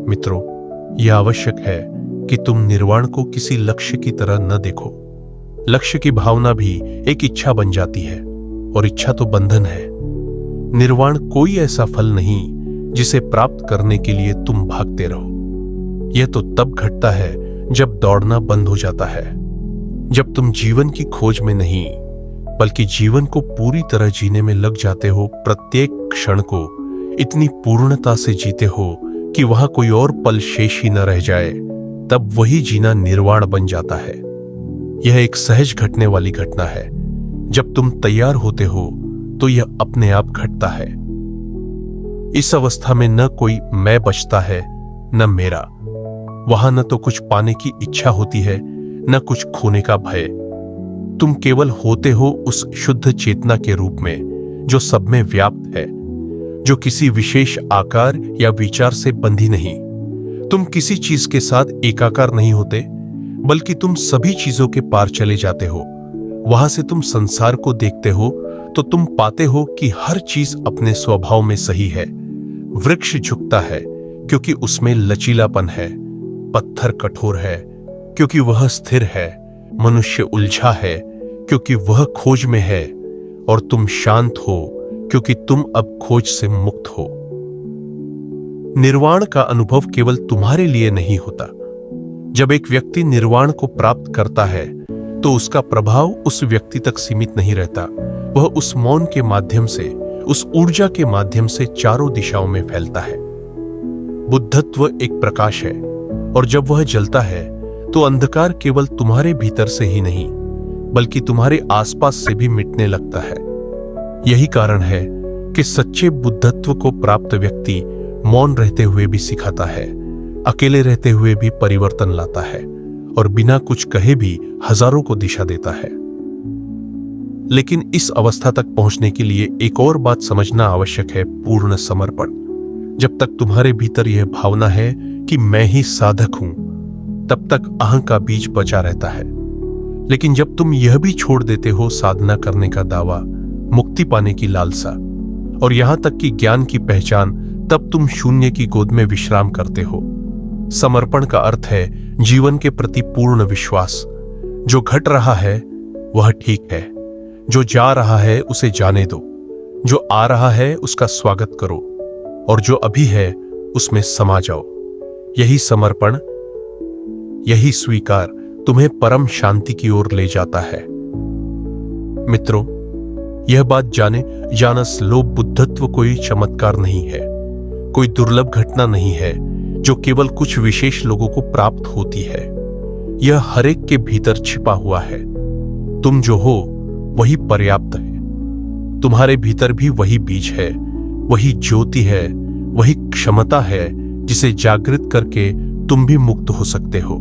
मित्रों, यह आवश्यक है कि तुम निर्वाण को किसी लक्ष्य की तरह न देखो। लक्ष्य की भावना भी एक इच्छा बन जाती है, और इच्छा तो बंधन है। निर्वाण कोई ऐसा फल नहीं जिसे प्राप्त करने के लिए तुम भागते रहो। यह तो तब घटता है जब दौड़ना बंद हो जाता है, जब तुम जीवन की खोज में नहीं बल्कि जीवन को पूरी तरह जीने में लग जाते हो। प्रत्येक क्षण को इतनी पूर्णता से जीते हो कि वहां कोई और पल शेष ही न रह जाए, तब वही जीना निर्वाण बन जाता है। यह एक सहज घटने वाली घटना है। जब तुम तैयार होते हो तो यह अपने आप घटता है। इस अवस्था में न कोई मैं बचता है न मेरा। वहां न तो कुछ पाने की इच्छा होती है न कुछ खोने का भय। तुम केवल होते हो उस शुद्ध चेतना के रूप में जो सब में व्याप्त है, जो किसी विशेष आकार या विचार से बंधी नहीं। तुम किसी चीज के साथ एकाकार नहीं होते, बल्कि तुम सभी चीजों के पार चले जाते हो। वहां से तुम संसार को देखते हो तो तुम पाते हो कि हर चीज अपने स्वभाव में सही है। वृक्ष झुकता है क्योंकि उसमें लचीलापन है, पत्थर कठोर है क्योंकि वह स्थिर है, मनुष्य उलझा है क्योंकि वह खोज में है, और तुम शांत हो क्योंकि तुम अब खोज से मुक्त हो। निर्वाण का अनुभव केवल तुम्हारे लिए नहीं होता। जब एक व्यक्ति निर्वाण को प्राप्त करता है तो उसका प्रभाव उस व्यक्ति तक सीमित नहीं रहता। वह उस मौन के माध्यम से, उस ऊर्जा के माध्यम से चारों दिशाओं में फैलता है। बुद्धत्व एक प्रकाश है, और जब वह जलता है तो अंधकार केवल तुम्हारे भीतर से ही नहीं बल्कि तुम्हारे आसपास से भी मिटने लगता है। यही कारण है कि सच्चे बुद्धत्व को प्राप्त व्यक्ति मौन रहते हुए भी सिखाता है, अकेले रहते हुए भी परिवर्तन लाता है, और बिना कुछ कहे भी हजारों को दिशा देता है। लेकिन इस अवस्था तक पहुंचने के लिए एक और बात समझना आवश्यक है, पूर्ण समर्पण। जब तक तुम्हारे भीतर यह भावना है कि मैं ही साधक हूं, तब तक अहं का बीज बचा रहता है। लेकिन जब तुम यह भी छोड़ देते हो साधना करने का दावा, मुक्ति पाने की लालसा और यहां तक कि ज्ञान की पहचान, तब तुम शून्य की गोद में विश्राम करते हो। समर्पण का अर्थ है जीवन के प्रति पूर्ण विश्वास। जो घट रहा है वह ठीक है, जो जा रहा है उसे जाने दो, जो आ रहा है उसका स्वागत करो, और जो अभी है उसमें समा जाओ। यही समर्पण, यही स्वीकार तुम्हें परम शांति की ओर ले जाता है। मित्रों, यह बात जाने जानस लो, बुद्धत्व कोई चमत्कार नहीं है, कोई दुर्लभ घटना नहीं है जो केवल कुछ विशेष लोगों को प्राप्त होती है। यह हर एक के भीतर छिपा हुआ है। तुम जो हो वही पर्याप्त है। तुम्हारे भीतर भी वही बीज है, वही ज्योति है, वही क्षमता है जिसे जागृत करके तुम भी मुक्त हो सकते हो।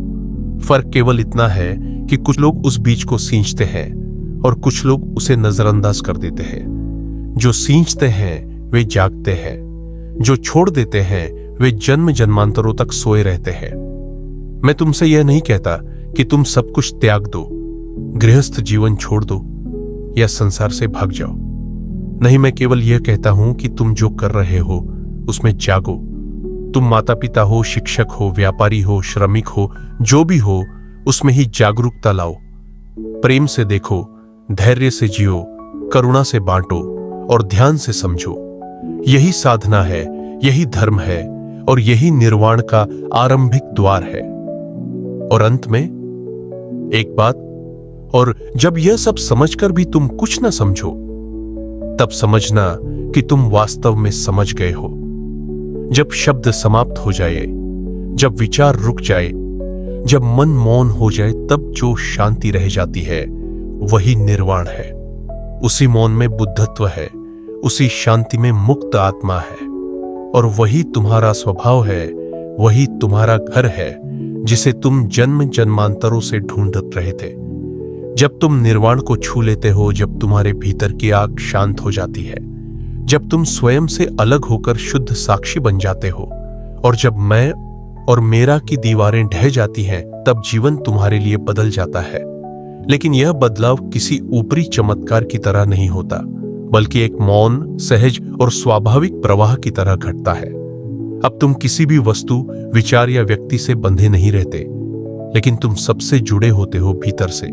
फर्क केवल इतना है कि कुछ लोग उस बीज को सींचते हैं और कुछ लोग उसे नजरअंदाज कर देते हैं। जो सींचते हैं वे जागते हैं, जो छोड़ देते हैं वे जन्म जन्मांतरों तक सोए रहते हैं। मैं तुमसे यह नहीं कहता कि तुम सब कुछ त्याग दो, गृहस्थ जीवन छोड़ दो या संसार से भाग जाओ। नहीं, मैं केवल यह कहता हूं कि तुम जो कर रहे हो उसमें जागो। तुम माता पिता हो, शिक्षक हो, व्यापारी हो, श्रमिक हो, जो भी हो, उसमें ही जागरूकता लाओ। प्रेम से देखो, धैर्य से जियो, करुणा से बांटो और ध्यान से समझो। यही साधना है, यही धर्म है और यही निर्वाण का आरंभिक द्वार है। और अंत में एक बात, और जब यह सब समझकर भी तुम कुछ न समझो, तब समझना कि तुम वास्तव में समझ गए हो। जब शब्द समाप्त हो जाए, जब विचार रुक जाए, जब मन मौन हो जाए, तब जो शांति रह जाती है वही निर्वाण है। उसी मौन में बुद्धत्व है, उसी शांति में मुक्त आत्मा है। और वही तुम्हारा स्वभाव है, वही तुम्हारा घर है जिसे तुम जन्म जन्मांतरों से ढूंढ रहे थे। जब तुम निर्वाण को छू लेते हो, जब तुम्हारे भीतर की आग शांत हो जाती है, जब तुम स्वयं से अलग होकर शुद्ध साक्षी बन जाते हो, और जब मैं और मेरा की दीवारें ढह जाती हैं, तब जीवन तुम्हारे लिए बदल जाता है। लेकिन यह बदलाव किसी ऊपरी चमत्कार की तरह नहीं होता, बल्कि एक मौन, सहज और स्वाभाविक प्रवाह की तरह घटता है। अब तुम किसी भी वस्तु, विचार या व्यक्ति से बंधे नहीं रहते, लेकिन तुम सबसे जुड़े होते हो भीतर से,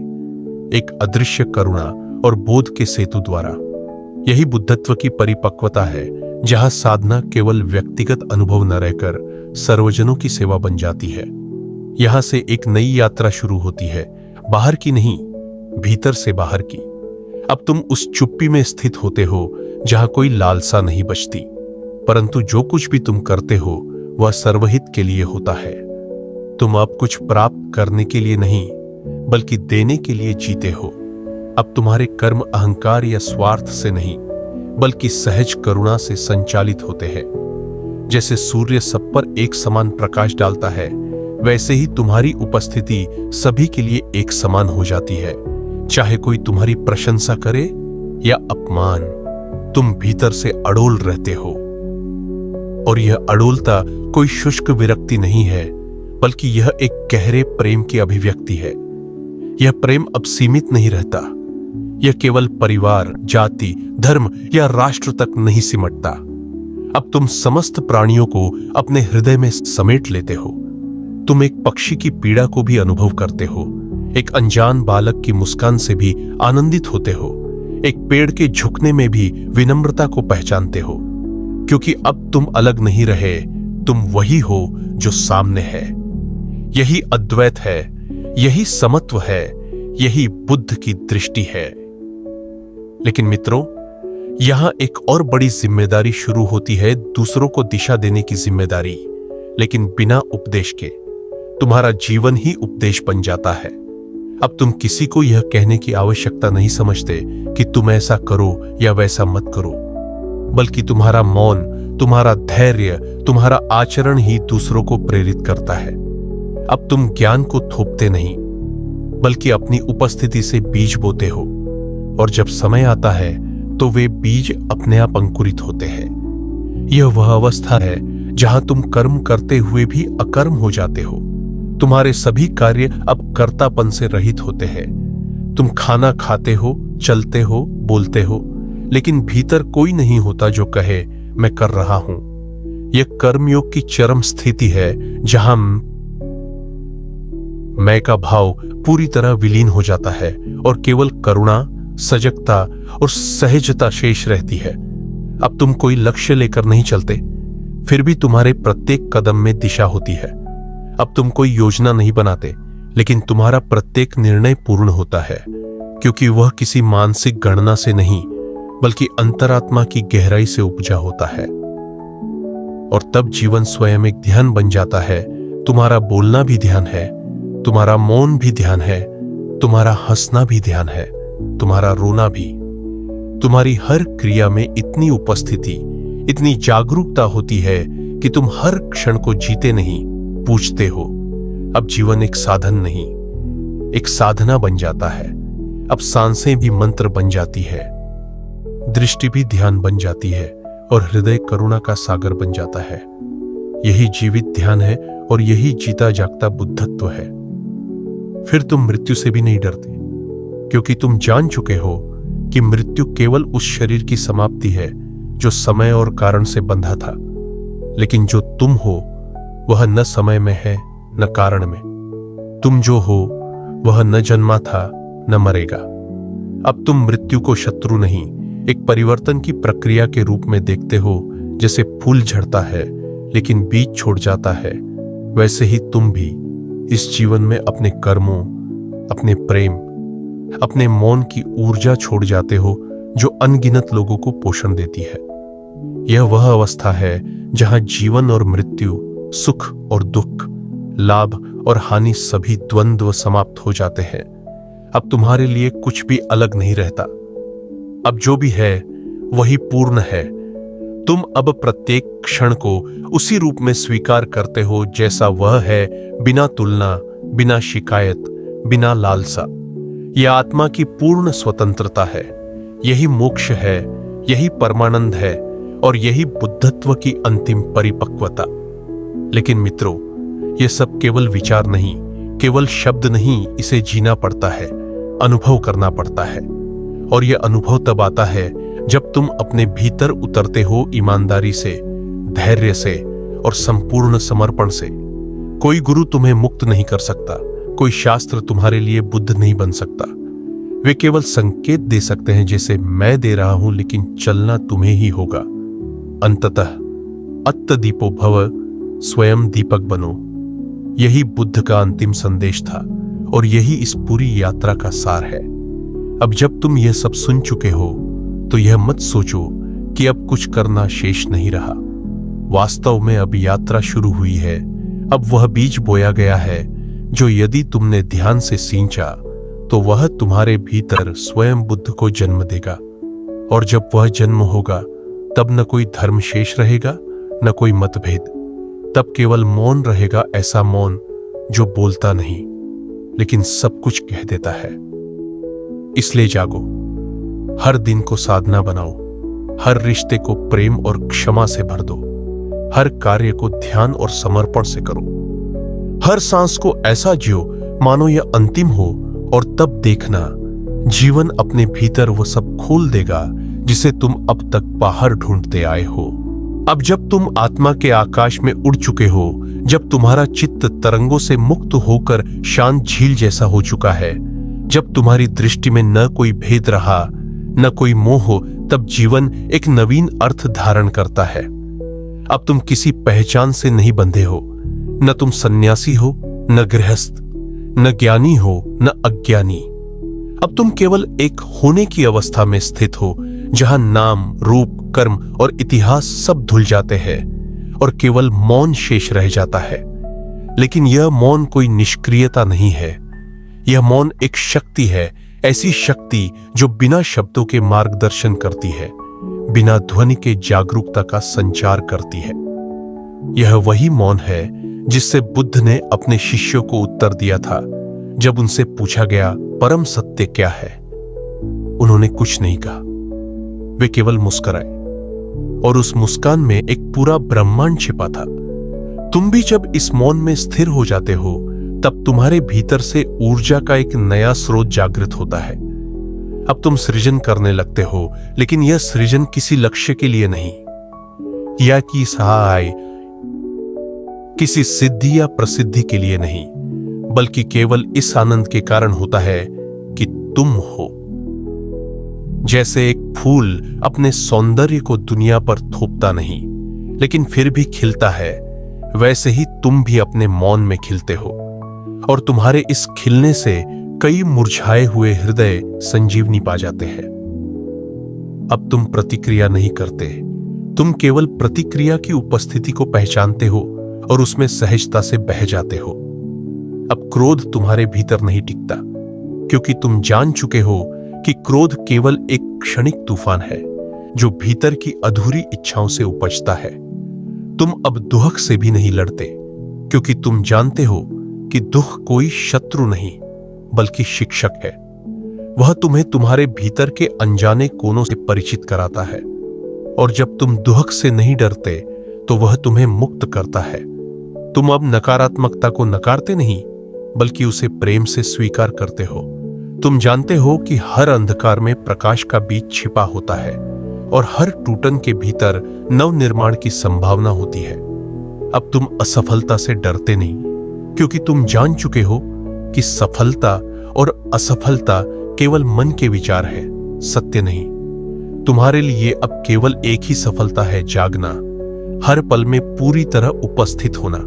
एक अदृश्य करुणा और बोध के सेतु द्वारा। यही बुद्धत्व की परिपक्वता है, जहां साधना केवल व्यक्तिगत अनुभव न रहकर सर्वजनों की सेवा बन जाती है। यहां से एक नई यात्रा शुरू होती है, बाहर की नहीं, भीतर से बाहर की। अब तुम उस चुप्पी में स्थित होते हो जहां कोई लालसा नहीं बचती, परंतु जो कुछ भी तुम करते हो वह सर्वहित के लिए होता है। तुम अब कुछ प्राप्त करने के लिए नहीं, बल्कि देने के लिए जीते हो। अब तुम्हारे कर्म अहंकार या स्वार्थ से नहीं, बल्कि सहज करुणा से संचालित होते हैं। जैसे सूर्य सब पर एक समान प्रकाश डालता है, वैसे ही तुम्हारी उपस्थिति सभी के लिए एक समान हो जाती है। चाहे कोई तुम्हारी प्रशंसा करे या अपमान, तुम भीतर से अड़ोल रहते हो। और यह अड़ोलता कोई शुष्क विरक्ति नहीं है, बल्कि यह एक गहरे प्रेम की अभिव्यक्ति है। यह प्रेम अब सीमित नहीं रहता, यह केवल परिवार, जाति, धर्म या राष्ट्र तक नहीं सिमटता। अब तुम समस्त प्राणियों को अपने हृदय में समेट लेते हो। तुम एक पक्षी की पीड़ा को भी अनुभव करते हो, एक अनजान बालक की मुस्कान से भी आनंदित होते हो, एक पेड़ के झुकने में भी विनम्रता को पहचानते हो, क्योंकि अब तुम अलग नहीं रहे, तुम वही हो जो सामने है। यही अद्वैत है, यही समत्व है, यही बुद्ध की दृष्टि है। लेकिन मित्रों, यहां एक और बड़ी जिम्मेदारी शुरू होती है, दूसरों को दिशा देने की जिम्मेदारी, लेकिन बिना उपदेश के। तुम्हारा जीवन ही उपदेश बन जाता है। अब तुम किसी को यह कहने की आवश्यकता नहीं समझते कि तुम ऐसा करो या वैसा मत करो, बल्कि तुम्हारा मौन, तुम्हारा धैर्य, तुम्हारा आचरण ही दूसरों को प्रेरित करता है। अब तुम ज्ञान को थोपते नहीं, बल्कि अपनी उपस्थिति से बीज बोते हो, और जब समय आता है तो वे बीज अपने आप अंकुरित होते हैं। यह वह अवस्था है जहां तुम कर्म करते हुए भी अकर्म हो जाते हो। तुम्हारे सभी कार्य अब कर्तापन से रहित होते हैं। तुम खाना खाते हो, चलते हो, बोलते हो, लेकिन भीतर कोई नहीं होता जो कहे मैं कर रहा हूं। यह कर्मयोग की चरम स्थिति है, जहां मैं का भाव पूरी तरह विलीन हो जाता है और केवल करुणा, सजगता और सहजता शेष रहती है। अब तुम कोई लक्ष्य लेकर नहीं चलते, फिर भी तुम्हारे प्रत्येक कदम में दिशा होती है। अब तुम कोई योजना नहीं बनाते, लेकिन तुम्हारा प्रत्येक निर्णय पूर्ण होता है, क्योंकि वह किसी मानसिक गणना से नहीं, बल्कि अंतरात्मा की गहराई से उपजा होता है। और तब जीवन स्वयं एक ध्यान बन जाता है। तुम्हारा बोलना भी ध्यान है, तुम्हारा मौन भी ध्यान है, तुम्हारा हंसना भी ध्यान है, तुम्हारा रोना भी। तुम्हारी हर क्रिया में इतनी उपस्थिति, इतनी जागरूकता होती है कि तुम हर क्षण को जीते नहीं, पूछते हो। अब जीवन एक साधन नहीं, एक साधना बन जाता है। अब सांसें भी मंत्र बन जाती है, दृष्टि भी ध्यान बन जाती है, और हृदय करुणा का सागर बन जाता है। यही जीवित ध्यान है और यही जीता जागता बुद्धत्व है। फिर तुम मृत्यु से भी नहीं डरते, क्योंकि तुम जान चुके हो कि मृत्यु केवल उस शरीर की समाप्ति है जो समय और कारण से बंधा था, लेकिन जो तुम हो वह न समय में है न कारण में। तुम जो हो वह न जन्मा था न मरेगा। अब तुम मृत्यु को शत्रु नहीं, एक परिवर्तन की प्रक्रिया के रूप में देखते हो। जैसे फूल झड़ता है लेकिन बीज छोड़ जाता है, वैसे ही तुम भी इस जीवन में अपने कर्मों, अपने प्रेम, अपने मौन की ऊर्जा छोड़ जाते हो, जो अनगिनत लोगों को पोषण देती है। यह वह अवस्था है जहां जीवन और मृत्यु, सुख और दुख, लाभ और हानि सभी द्वंद्व समाप्त हो जाते हैं। अब तुम्हारे लिए कुछ भी अलग नहीं रहता। अब जो भी है वही पूर्ण है। तुम अब प्रत्येक क्षण को उसी रूप में स्वीकार करते हो जैसा वह है, बिना तुलना, बिना शिकायत, बिना लालसा। यह आत्मा की पूर्ण स्वतंत्रता है। यही मोक्ष है, यही परमानंद है और यही बुद्धत्व की अंतिम परिपक्वता। लेकिन मित्रों, यह सब केवल विचार नहीं, केवल शब्द नहीं, इसे जीना पड़ता है, अनुभव करना पड़ता है। और यह अनुभव तब आता है जब तुम अपने भीतर उतरते हो ईमानदारी से, धैर्य से और संपूर्ण समर्पण से। कोई गुरु तुम्हें मुक्त नहीं कर सकता, कोई शास्त्र तुम्हारे लिए बुद्ध नहीं बन सकता। वे केवल संकेत दे सकते हैं जैसे मैं दे रहा हूं, लेकिन चलना तुम्हें ही होगा। अंततः अत्तदीपो भव, स्वयं दीपक बनो। यही बुद्ध का अंतिम संदेश था और यही इस पूरी यात्रा का सार है। अब जब तुम यह सब सुन चुके हो तो यह मत सोचो कि अब कुछ करना शेष नहीं रहा। वास्तव में अब यात्रा शुरू हुई है। अब वह बीज बोया गया है जो यदि तुमने ध्यान से सींचा तो वह तुम्हारे भीतर स्वयं बुद्ध को जन्म देगा। और जब वह जन्म होगा तब न कोई धर्म शेष रहेगा, न कोई मतभेद। तब केवल मौन रहेगा, ऐसा मौन जो बोलता नहीं लेकिन सब कुछ कह देता है। इसलिए जागो, हर दिन को साधना बनाओ, हर रिश्ते को प्रेम और क्षमा से भर दो, हर कार्य को ध्यान और समर्पण से करो, हर सांस को ऐसा जियो मानो यह अंतिम हो। और तब देखना, जीवन अपने भीतर वो सब खोल देगा जिसे तुम अब तक बाहर ढूंढते आए हो। अब जब तुम आत्मा के आकाश में उड़ चुके हो, जब तुम्हारा चित्त तरंगों से मुक्त होकर शांत झील जैसा हो चुका है, जब तुम्हारी दृष्टि में न कोई भेद रहा, न कोई मोह हो, तब जीवन एक नवीन अर्थ धारण करता है। अब तुम किसी पहचान से नहीं बंधे हो। न तुम सन्यासी हो, न गृहस्थ, न ज्ञानी हो, न अज्ञानी। अब तुम केवल एक होने की अवस्था में स्थित हो जहां नाम, रूप, कर्म और इतिहास सब धुल जाते हैं और केवल मौन शेष रह जाता है। लेकिन यह मौन कोई निष्क्रियता नहीं है। यह मौन एक शक्ति है, ऐसी शक्ति जो बिना शब्दों के मार्गदर्शन करती है, बिना ध्वनि के जागरूकता का संचार करती है। यह वही मौन है जिससे बुद्ध ने अपने शिष्यों को उत्तर दिया था जब उनसे पूछा गया, परम सत्य क्या है? उन्होंने कुछ नहीं कहा, वे केवल मुस्कुराए और उस मुस्कान में एक पूरा ब्रह्मांड छिपा था। तुम भी जब इस मौन में स्थिर हो जाते हो तब तुम्हारे भीतर से ऊर्जा का एक नया स्रोत जागृत होता है। अब तुम सृजन करने लगते हो, लेकिन यह सृजन किसी लक्ष्य के लिए नहीं, या कि सहाय किसी सिद्धि या प्रसिद्धि के लिए नहीं, बल्कि केवल इस आनंद के कारण होता है कि तुम हो। जैसे एक फूल अपने सौंदर्य को दुनिया पर थोपता नहीं लेकिन फिर भी खिलता है, वैसे ही तुम भी अपने मौन में खिलते हो और तुम्हारे इस खिलने से कई मुरझाए हुए हृदय संजीवनी पा जाते हैं। अब तुम प्रतिक्रिया नहीं करते, तुम केवल प्रतिक्रिया की उपस्थिति को पहचानते हो और उसमें सहजता से बह जाते हो। अब क्रोध तुम्हारे भीतर नहीं टिकता, क्योंकि तुम जान चुके हो कि क्रोध केवल एक क्षणिक तूफान है जो भीतर की अधूरी इच्छाओं से उपजता है। तुम अब दुख से भी नहीं लड़ते, क्योंकि तुम जानते हो कि दुख कोई शत्रु नहीं बल्कि शिक्षक है। वह तुम्हें तुम्हारे भीतर के अनजाने कोनों से परिचित कराता है, और जब तुम दुख से नहीं डरते तो वह तुम्हें मुक्त करता है। तुम अब नकारात्मकता को नकारते नहीं बल्कि उसे प्रेम से स्वीकार करते हो। तुम जानते हो कि हर अंधकार में प्रकाश का बीज छिपा होता है और हर टूटन के भीतर नव निर्माण की संभावना होती है। अब तुम असफलता से डरते नहीं, क्योंकि तुम जान चुके हो कि सफलता और असफलता केवल मन के विचार है, सत्य नहीं। तुम्हारे लिए अब केवल एक ही सफलता है, जागना, हर पल में पूरी तरह उपस्थित होना,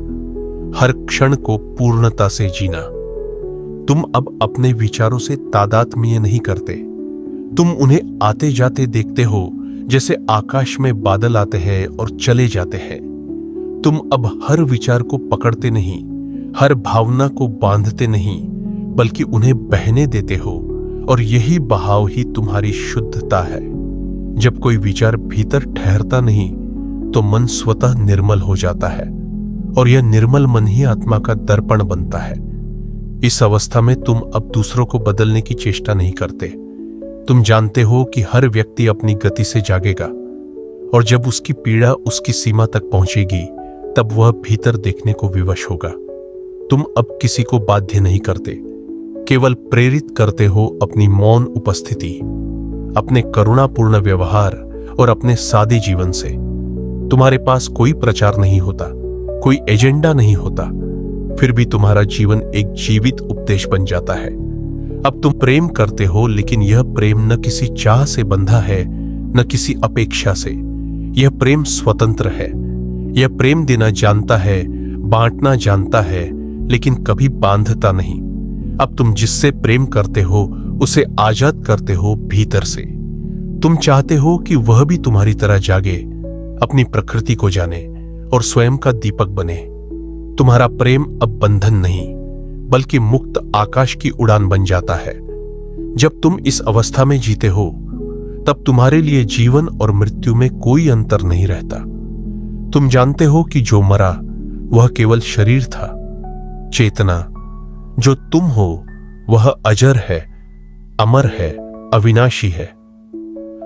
हर क्षण को पूर्णता से जीना। तुम अब अपने विचारों से तादात्म्य नहीं करते, तुम उन्हें आते जाते देखते हो जैसे आकाश में बादल आते हैं और चले जाते हैं। तुम अब हर विचार को पकड़ते नहीं, हर भावना को बांधते नहीं, बल्कि उन्हें बहने देते हो, और यही बहाव ही तुम्हारी शुद्धता है। जब कोई विचार भीतर ठहरता नहीं तो मन स्वतः निर्मल हो जाता है और यह निर्मल मन ही आत्मा का दर्पण बनता है। इस अवस्था में तुम अब दूसरों को बदलने की चेष्टा नहीं करते। तुम जानते हो कि हर व्यक्ति अपनी गति से जागेगा और जब उसकी पीड़ा उसकी सीमा तक पहुंचेगी तब वह भीतर देखने को विवश होगा। तुम अब किसी को बाध्य नहीं करते, केवल प्रेरित करते हो अपनी मौन उपस्थिति, अपने करुणापूर्ण व्यवहार और अपने सादे जीवन से। तुम्हारे पास कोई प्रचार नहीं होता, कोई एजेंडा नहीं होता, फिर भी तुम्हारा जीवन एक जीवित उपदेश बन जाता है। अब तुम प्रेम करते हो, लेकिन यह प्रेम न किसी चाह से बंधा है, न किसी अपेक्षा से। यह प्रेम स्वतंत्र है। यह प्रेम देना जानता है, बांटना जानता है, लेकिन कभी बांधता नहीं। अब तुम जिससे प्रेम करते हो उसे आजाद करते हो भीतर से। तुम चाहते हो कि वह भी तुम्हारी तरह जागे, अपनी प्रकृति को जाने और स्वयं का दीपक बने। तुम्हारा प्रेम अब बंधन नहीं, बल्कि मुक्त आकाश की उड़ान बन जाता है। जब तुम इस अवस्था में जीते हो तब तुम्हारे लिए जीवन और मृत्यु में कोई अंतर नहीं रहता। तुम जानते हो कि जो मरा वह केवल शरीर था। चेतना जो तुम हो वह अजर है, अमर है, अविनाशी है।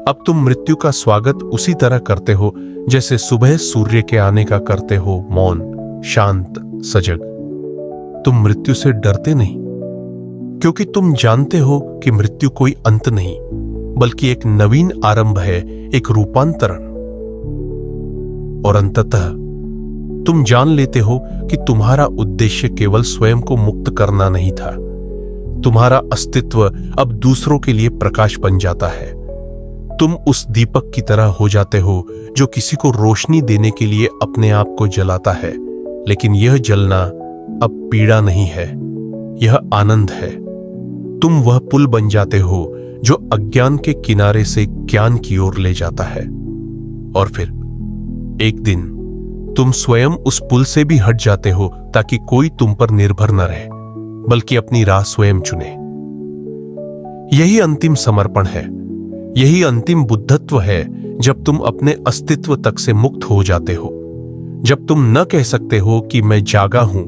अब तुम मृत्यु का स्वागत उसी तरह करते हो जैसे सुबह सूर्य के आने का करते हो, मौन, शांत, सजग। तुम मृत्यु से डरते नहीं, क्योंकि तुम जानते हो कि मृत्यु कोई अंत नहीं, बल्कि एक नवीन आरंभ है, एक रूपांतरण। और अंततः तुम जान लेते हो कि तुम्हारा उद्देश्य केवल स्वयं को मुक्त करना नहीं था। तुम्हारा अस्तित्व अब दूसरों के लिए प्रकाश बन जाता है। तुम उस दीपक की तरह हो जाते हो जो किसी को रोशनी देने के लिए अपने आप को जलाता है, लेकिन यह जलना अब पीड़ा नहीं है, यह आनंद है। तुम वह पुल बन जाते हो जो अज्ञान के किनारे से ज्ञान की ओर ले जाता है। और फिर एक दिन तुम स्वयं उस पुल से भी हट जाते हो ताकि कोई तुम पर निर्भर न रहे, बल्कि अपनी राह स्वयं चुने। यही अंतिम समर्पण है, यही अंतिम बुद्धत्व है, जब तुम अपने अस्तित्व तक से मुक्त हो जाते हो। जब तुम न कह सकते हो कि मैं जागा हूं,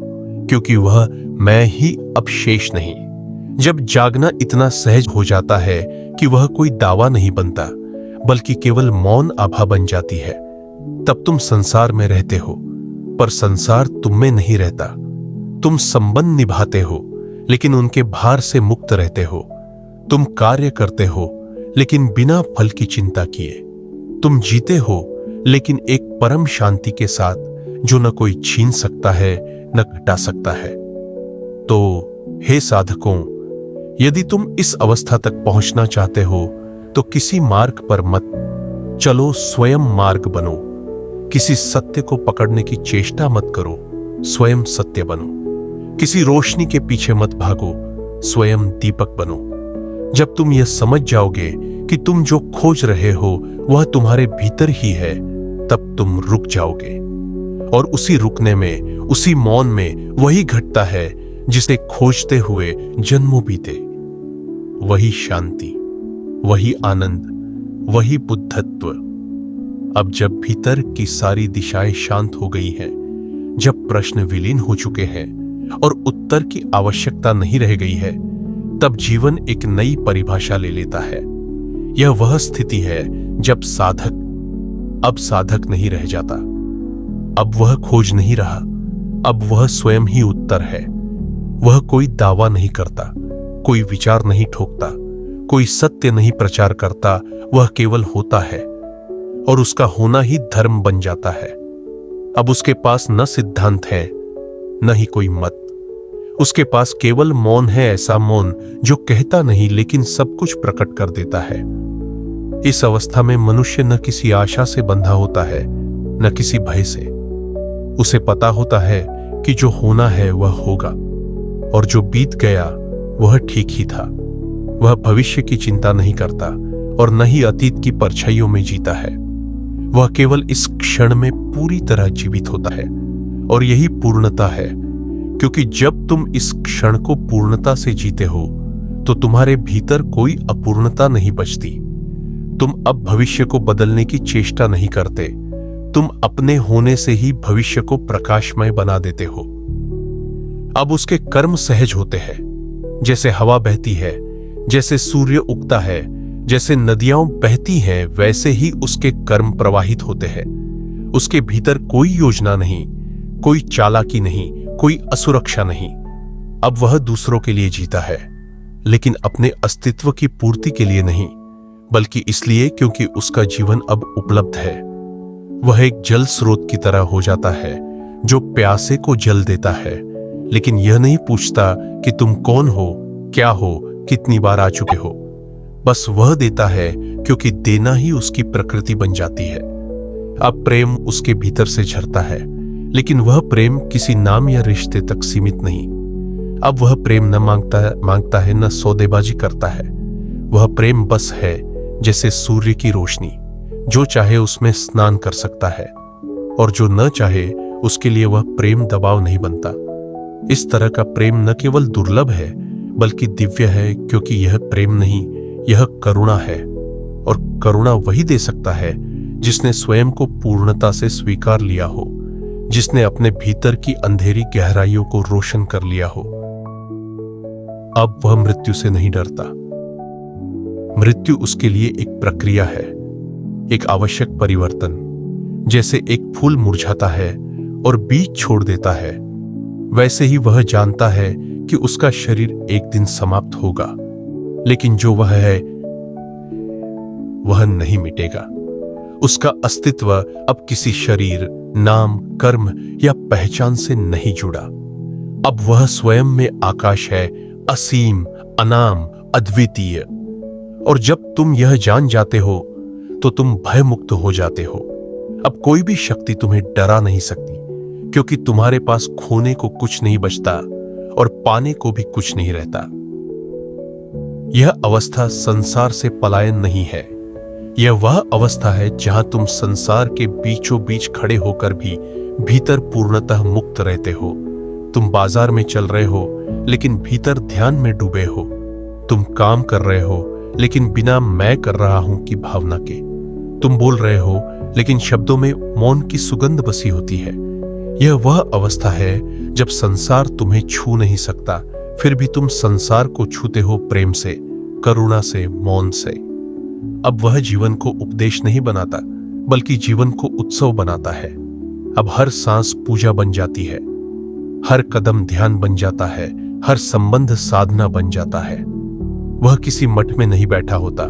क्योंकि वह मैं ही अब शेष नहीं। जब जागना इतना सहज हो जाता है कि वह कोई दावा नहीं बनता, बल्कि केवल मौन आभा बन जाती है, तब तुम संसार में रहते हो, पर संसार तुम में नहीं रहता। तुम संबंध निभाते हो, लेकिन उनके भार से मुक्त रहते हो। तुम कार्य करते हो, लेकिन बिना फल की चिंता किए। तुम जीते हो, लेकिन एक परम शांति के साथ, जो न कोई छीन सकता है न घटा सकता है। तो हे साधकों, यदि तुम इस अवस्था तक पहुंचना चाहते हो तो किसी मार्ग पर मत चलो, स्वयं मार्ग बनो। किसी सत्य को पकड़ने की चेष्टा मत करो, स्वयं सत्य बनो। किसी रोशनी के पीछे मत भागो, स्वयं दीपक बनो। जब तुम यह समझ जाओगे कि तुम जो खोज रहे हो वह तुम्हारे भीतर ही है, तब तुम रुक जाओगे। और उसी रुकने में, उसी मौन में वही घटता है जिसे खोजते हुए जन्मों बीते। वही शांति, वही आनंद, वही बुद्धत्व। अब जब भीतर की सारी दिशाएं शांत हो गई हैं, जब प्रश्न विलीन हो चुके हैं और उत्तर की आवश्यकता नहीं रह गई है, तब जीवन एक नई परिभाषा ले लेता है। यह वह स्थिति है जब साधक अब साधक नहीं रह जाता। अब वह खोज नहीं रहा, अब वह स्वयं ही उत्तर है। वह कोई दावा नहीं करता, कोई विचार नहीं ठोकता, कोई सत्य नहीं प्रचार करता, वह केवल होता है और उसका होना ही धर्म बन जाता है। अब उसके पास न सिद्धांत है, न ही कोई मत। उसके पास केवल मौन है, ऐसा मौन जो कहता नहीं लेकिन सब कुछ प्रकट कर देता है। इस अवस्था में मनुष्य न किसी आशा से बंधा होता है, न किसी भय से। उसे पता होता है कि जो होना है वह होगा, और जो बीत गया वह ठीक ही था। वह भविष्य की चिंता नहीं करता और न ही अतीत की परछाइयों में जीता है। वह केवल इस क्षण में पूरी तरह जीवित होता है, और यही पूर्णता है। क्योंकि जब तुम इस क्षण को पूर्णता से जीते हो तो तुम्हारे भीतर कोई अपूर्णता नहीं बचती। तुम अब भविष्य को बदलने की चेष्टा नहीं करते, तुम अपने होने से ही भविष्य को प्रकाशमय बना देते हो। अब उसके कर्म सहज होते हैं, जैसे हवा बहती है, जैसे सूर्य उगता है, जैसे नदियां बहती हैं, वैसे ही उसके कर्म प्रवाहित होते हैं। उसके भीतर कोई योजना नहीं, कोई चालाकी नहीं, कोई असुरक्षा नहीं। अब वह दूसरों के लिए जीता है, लेकिन अपने अस्तित्व की पूर्ति के लिए नहीं, बल्कि इसलिए क्योंकि उसका जीवन अब उपलब्ध है। वह एक जल स्रोत की तरह हो जाता है जो प्यासे को जल देता है, लेकिन यह नहीं पूछता कि तुम कौन हो, क्या हो, कितनी बार आ चुके हो। बस वह देता है क्योंकि देना ही उसकी प्रकृति बन जाती है। अब प्रेम उसके भीतर से झरता है, लेकिन वह प्रेम किसी नाम या रिश्ते तक सीमित नहीं। अब वह प्रेम न मांगता है, न सौदेबाजी करता है। वह प्रेम बस है जैसे सूर्य की रोशनी, जो चाहे उसमें स्नान कर सकता है, और जो न चाहे उसके लिए वह प्रेम दबाव नहीं बनता। इस तरह का प्रेम न केवल दुर्लभ है बल्कि दिव्य है, क्योंकि यह प्रेम नहीं, यह करुणा है। और करुणा वही दे सकता है जिसने स्वयं को पूर्णता से स्वीकार लिया हो, जिसने अपने भीतर की अंधेरी गहराइयों को रोशन कर लिया हो। अब वह मृत्यु से नहीं डरता। मृत्यु उसके लिए एक प्रक्रिया है, एक आवश्यक परिवर्तन। जैसे एक फूल मुरझाता है और बीज छोड़ देता है, वैसे ही वह जानता है कि उसका शरीर एक दिन समाप्त होगा, लेकिन जो वह है वह नहीं मिटेगा। उसका अस्तित्व अब किसी शरीर, नाम, कर्म या पहचान से नहीं जुड़ा। अब वह स्वयं में आकाश है, असीम, अनाम, अद्वितीय। और जब तुम यह जान जाते हो तो तुम भय मुक्त हो जाते हो। अब कोई भी शक्ति तुम्हें डरा नहीं सकती, क्योंकि तुम्हारे पास खोने को कुछ नहीं बचता और पाने को भी कुछ नहीं रहता। यह अवस्था संसार से पलायन नहीं है। यह वह अवस्था है जहां तुम संसार के बीचों बीच खड़े होकर भी भीतर पूर्णतः मुक्त रहते हो। तुम बाजार में चल रहे हो, लेकिन भीतर ध्यान में डूबे हो। तुम काम कर रहे हो, लेकिन बिना मैं कर रहा हूं की भावना के। तुम बोल रहे हो, लेकिन शब्दों में मौन की सुगंध बसी होती है। यह वह अवस्था है जब संसार तुम्हें छू नहीं सकता, फिर भी तुम संसार को छूते हो प्रेम से, करुणा से, मौन से। अब वह जीवन को उपदेश नहीं बनाता, बल्कि जीवन को उत्सव बनाता है। अब हर सांस पूजा बन जाती है, हर कदम ध्यान बन जाता है, हर संबंध साधना बन जाता है। वह किसी मठ में नहीं बैठा होता,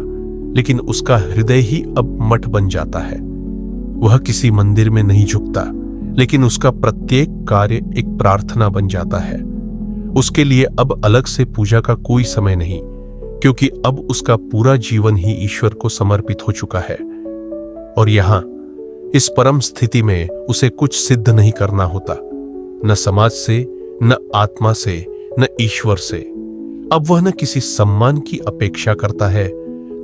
लेकिन उसका हृदय ही अब मठ बन जाता है। वह किसी मंदिर में नहीं झुकता, लेकिन उसका प्रत्येक कार्य एक प्रार्थना बन जाता है। उसके लिए अब अलग से पूजा का कोई समय नहीं, क्योंकि अब उसका पूरा जीवन ही ईश्वर को समर्पित हो चुका है। और यहां इस परम स्थिति में उसे कुछ सिद्ध नहीं करना होता, न समाज से, न आत्मा से, न ईश्वर से। अब वह न किसी सम्मान की अपेक्षा करता है,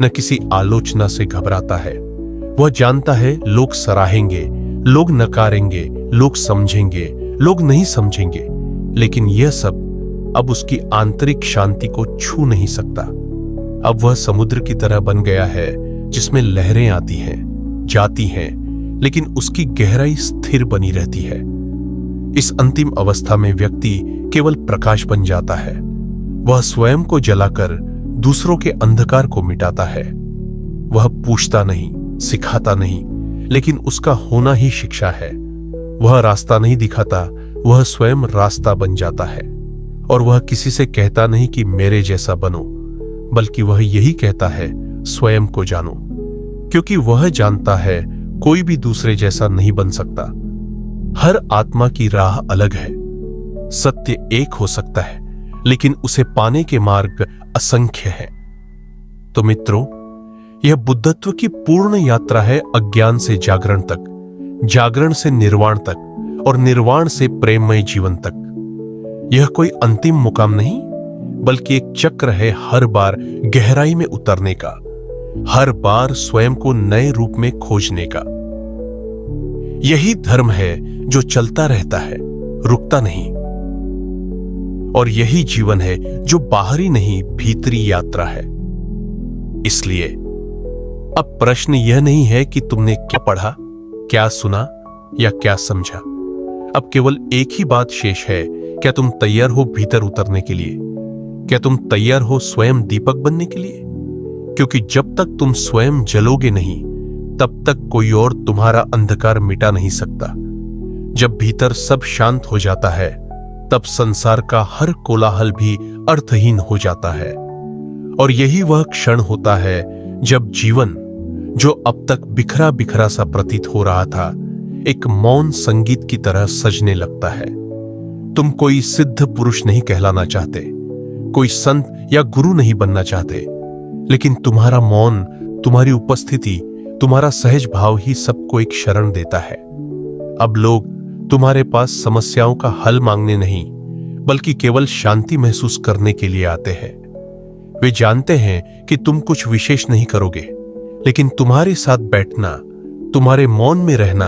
न किसी आलोचना से घबराता है। वह जानता है लोग सराहेंगे, लोग नकारेंगे, लोग समझेंगे, लोग नहीं समझेंगे, लेकिन यह सब अब उसकी आंतरिक शांति को छू नहीं सकता। अब वह समुद्र की तरह बन गया है, जिसमें लहरें आती हैं, जाती हैं, लेकिन उसकी गहराई स्थिर बनी रहती है। इस अंतिम अवस्था में व्यक्ति केवल प्रकाश बन जाता है। वह स्वयं को जलाकर दूसरों के अंधकार को मिटाता है। वह पूछता नहीं, सिखाता नहीं, लेकिन उसका होना ही शिक्षा है। वह रास्ता नहीं दिखाता, वह स्वयं रास्ता बन जाता है। और वह किसी से कहता नहीं कि मेरे जैसा बनो, बल्कि वह यही कहता है स्वयं को जानो, क्योंकि वह जानता है कोई भी दूसरे जैसा नहीं बन सकता। हर आत्मा की राह अलग है। सत्य एक हो सकता है, लेकिन उसे पाने के मार्ग असंख्य है। तो मित्रों, यह बुद्धत्व की पूर्ण यात्रा है अज्ञान से जागरण तक, जागरण से निर्वाण तक, और निर्वाण से प्रेममय जीवन तक। यह कोई अंतिम मुकाम नहीं, बल्कि एक चक्र है हर बार गहराई में उतरने का, हर बार स्वयं को नए रूप में खोजने का। यही धर्म है जो चलता रहता है, रुकता नहीं। और यही जीवन है जो बाहरी नहीं, भीतरी यात्रा है। इसलिए अब प्रश्न यह नहीं है कि तुमने क्या पढ़ा, क्या सुना या क्या समझा? अब केवल एक ही बात शेष है, क्या तुम तैयार हो भीतर उतरने के लिए? क्या तुम तैयार हो स्वयं दीपक बनने के लिए? क्योंकि जब तक तुम स्वयं जलोगे नहीं, तब तक कोई और तुम्हारा अंधकार मिटा नहीं सकता। जब भीतर सब शांत हो जाता है, तब संसार का हर कोलाहल भी अर्थहीन हो जाता है। और यही वह क्षण होता है जब जीवन, जो अब तक बिखरा बिखरा सा प्रतीत हो रहा था, एक मौन संगीत की तरह सजने लगता है। तुम कोई सिद्ध पुरुष नहीं कहलाना चाहते, कोई संत या गुरु नहीं बनना चाहते, लेकिन तुम्हारा मौन, तुम्हारी उपस्थिति, तुम्हारा सहज भाव ही सबको एक शरण देता है। अब लोग तुम्हारे पास समस्याओं का हल मांगने नहीं, बल्कि केवल शांति महसूस करने के लिए आते हैं। वे जानते हैं कि तुम कुछ विशेष नहीं करोगे, लेकिन तुम्हारे साथ बैठना, तुम्हारे मौन में रहना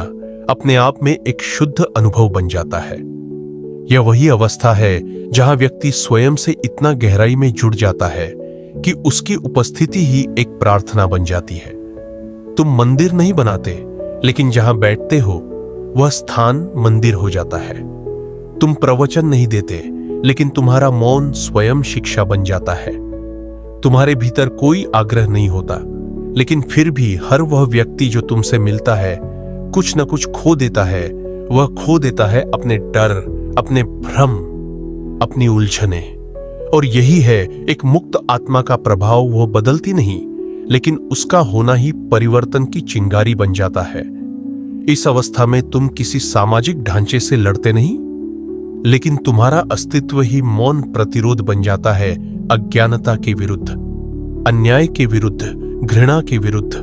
अपने आप में एक शुद्ध अनुभव बन जाता है। यह वही अवस्था है जहां व्यक्ति स्वयं से इतना गहराई में जुड़ जाता है कि उसकी उपस्थिति ही एक प्रार्थना बन जाती है। तुम मंदिर नहीं बनाते, लेकिन जहां बैठते हो वह स्थान मंदिर हो जाता है। तुम प्रवचन नहीं देते, लेकिन तुम्हारा मौन स्वयं शिक्षा बन जाता है। तुम्हारे भीतर कोई आग्रह नहीं होता, लेकिन फिर भी हर वह व्यक्ति जो तुमसे मिलता है कुछ न कुछ खो देता है। वह खो देता है अपने डर, अपने भ्रम, अपनी उलझने। और यही है एक मुक्त आत्मा का प्रभाव। वह बदलती नहीं, लेकिन उसका होना ही परिवर्तन की चिंगारी बन जाता है। इस अवस्था में तुम किसी सामाजिक ढांचे से लड़ते नहीं, लेकिन तुम्हारा अस्तित्व ही मौन प्रतिरोध बन जाता है अज्ञानता के विरुद्ध, अन्याय के विरुद्ध, घृणा के विरुद्ध।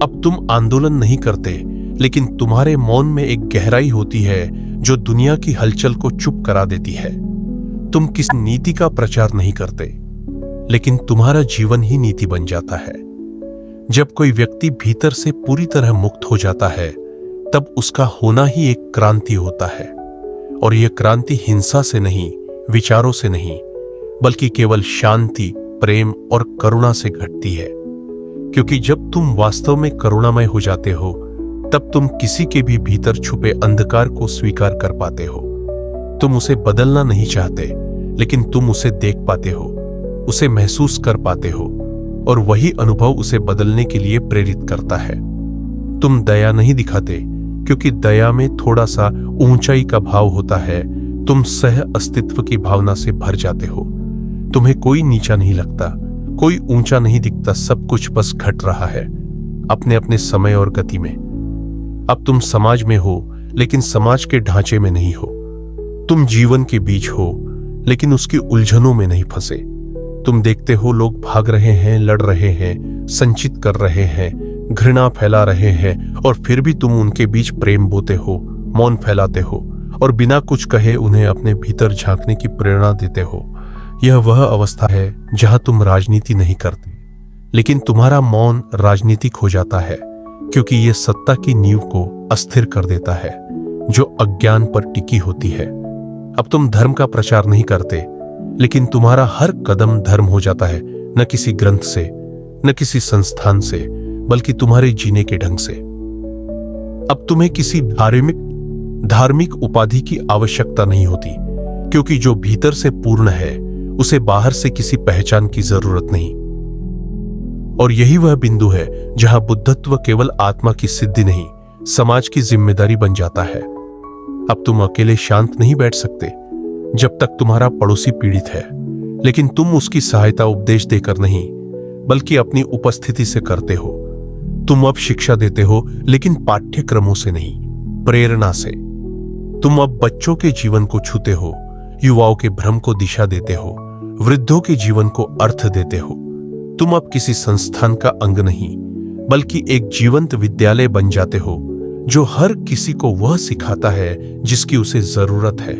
अब तुम आंदोलन नहीं करते, लेकिन तुम्हारे मौन में एक गहराई होती है जो दुनिया की हलचल को चुप करा देती है। तुम किस नीति का प्रचार नहीं करते, लेकिन तुम्हारा जीवन ही नीति बन जाता है। जब कोई व्यक्ति भीतर से पूरी तरह मुक्त हो जाता है, तब उसका होना ही एक क्रांति होता है। और यह क्रांति हिंसा से नहीं, विचारों से नहीं, बल्कि केवल शांति, प्रेम और करुणा से घटती है। क्योंकि जब तुम वास्तव में करुणामय हो जाते हो, तब तुम किसी के भी भीतर छुपे अंधकार को स्वीकार कर पाते हो। तुम उसे बदलना नहीं चाहते, लेकिन तुम उसे देख पाते हो, उसे महसूस कर पाते हो, और वही अनुभव उसे बदलने के लिए प्रेरित करता है। तुम दया नहीं दिखाते, क्योंकि दया में थोड़ा सा ऊंचाई का भाव होता है। तुम सह अस्तित्व की भावना से भर जाते हो। तुम्हें कोई नीचा नहीं लगता, कोई ऊंचा नहीं दिखता, सब कुछ बस घट रहा है अपने अपने समय और गति में। अब तुम समाज में हो, लेकिन समाज के ढांचे में नहीं हो। तुम जीवन के बीच हो, लेकिन उसकी उलझनों में नहीं फंसे। तुम देखते हो लोग भाग रहे हैं, लड़ रहे हैं, संचित कर रहे हैं, घृणा फैला रहे हैं, और फिर भी तुम उनके बीच प्रेम बोते हो, मौन फैलाते हो, और बिना कुछ कहे उन्हें अपने भीतर झांकने की प्रेरणा देते हो। यह वह अवस्था है जहां तुम राजनीति नहीं करते, लेकिन तुम्हारा मौन राजनीतिक हो जाता है, क्योंकि यह सत्ता की नींव को अस्थिर कर देता है जो अज्ञान पर टिकी होती है। अब तुम धर्म का प्रचार नहीं करते, लेकिन तुम्हारा हर कदम धर्म हो जाता है, न किसी ग्रंथ से, न किसी संस्थान से, बल्कि तुम्हारे जीने के ढंग से। अब तुम्हें किसी धार्मिक उपाधि की आवश्यकता नहीं होती, क्योंकि जो भीतर से पूर्ण है उसे बाहर से किसी पहचान की जरूरत नहीं। और यही वह बिंदु है जहां बुद्धत्व केवल आत्मा की सिद्धि नहीं, समाज की जिम्मेदारी बन जाता है। अब तुम अकेले शांत नहीं बैठ सकते जब तक तुम्हारा पड़ोसी पीड़ित है, लेकिन तुम उसकी सहायता उपदेश देकर नहीं, बल्कि अपनी उपस्थिति से करते हो। तुम अब शिक्षा देते हो, लेकिन पाठ्यक्रमों से नहीं, प्रेरणा से। तुम अब बच्चों के जीवन को छूते हो, युवाओं के भ्रम को दिशा देते हो, वृद्धों के जीवन को अर्थ देते हो। तुम अब किसी संस्थान का अंग नहीं, बल्कि एक जीवंत विद्यालय बन जाते हो, जो हर किसी को वह सिखाता है जिसकी उसे जरूरत है,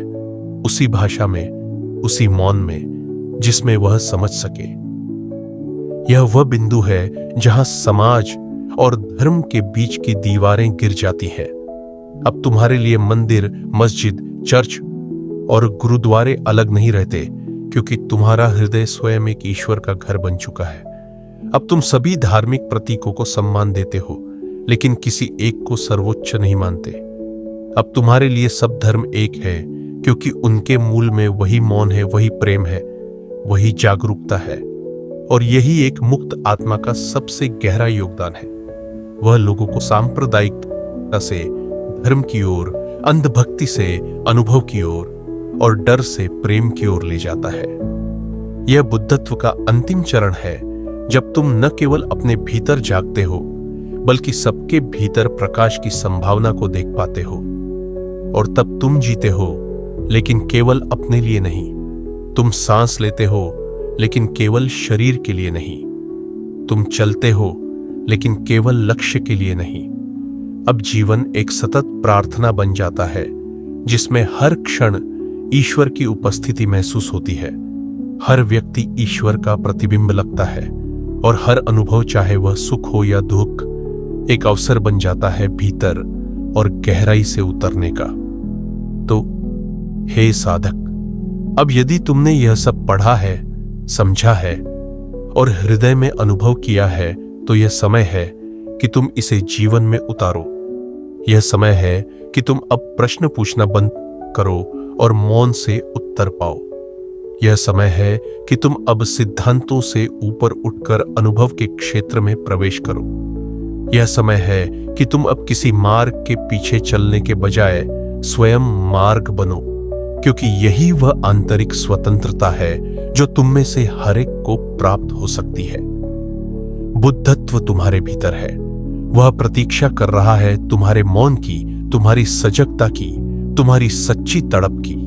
उसी भाषा में, उसी मौन में जिसमें वह समझ सके। यह वह बिंदु है जहां समाज और धर्म के बीच की दीवारें गिर जाती हैं। अब तुम्हारे लिए मंदिर, मस्जिद, चर्च और गुरुद्वारे अलग नहीं रहते, क्योंकि तुम्हारा हृदय स्वयं एक ईश्वर का घर बन चुका है। अब तुम सभी धार्मिक प्रतीकों को सम्मान देते हो, लेकिन किसी एक को सर्वोच्च नहीं मानते। अब तुम्हारे लिए सब धर्म एक है, क्योंकि उनके मूल में वही मौन है, वही प्रेम है, वही जागरूकता है। और यही एक मुक्त आत्मा का सबसे गहरा योगदान है। वह लोगों को सांप्रदायिकता से धर्म की ओर, अंधभक्ति से अनुभव की ओर और डर से प्रेम की ओर ले जाता है। यह बुद्धत्व का अंतिम चरण है, जब तुम न केवल अपने भीतर जागते हो, बल्कि सबके भीतर प्रकाश की संभावना को देख पाते हो। और तब तुम जीते हो, लेकिन केवल अपने लिए नहीं। तुम सांस लेते हो, लेकिन केवल शरीर के लिए नहीं। तुम चलते हो, लेकिन केवल लक्ष्य के लिए नहीं। अब जीवन एक सतत प्रार्थना बन जाता है, जिसमें हर क्षण ईश्वर की उपस्थिति महसूस होती है। हर व्यक्ति ईश्वर का प्रतिबिंब लगता है, और हर अनुभव, चाहे वह सुख हो या दुख, एक अवसर बन जाता है भीतर और गहराई से उतरने का। तो हे साधक, अब यदि तुमने यह सब पढ़ा है, समझा है और हृदय में अनुभव किया है, तो यह समय है कि तुम इसे जीवन में उतारो। यह समय है कि तुम अब प्रश्न पूछना बंद करो और मौन से उत्तर पाओ। यह समय है कि तुम अब सिद्धांतों से ऊपर उठकर अनुभव के क्षेत्र में प्रवेश करो। यह समय है कि तुम अब किसी मार्ग के पीछे चलने के बजाय स्वयं मार्ग बनो, क्योंकि यही वह आंतरिक स्वतंत्रता है जो तुम में से हर एक को प्राप्त हो सकती है। बुद्धत्व तुम्हारे भीतर है। वह प्रतीक्षा कर रहा है तुम्हारे मौन की, तुम्हारी सजगता की, तुम्हारी सच्ची तड़प की।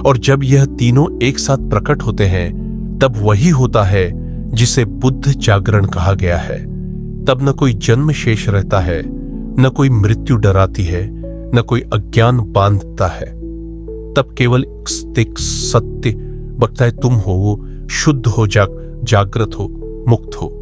और जब यह तीनों एक साथ प्रकट होते हैं, तब वही होता है जिसे बुद्ध जागरण कहा गया है। तब न कोई जन्म शेष रहता है, न कोई मृत्यु डराती है, न कोई अज्ञान बांधता है। तब केवल एक सत्य बकता है, तुम हो, शुद्ध हो, जागृत हो, मुक्त हो।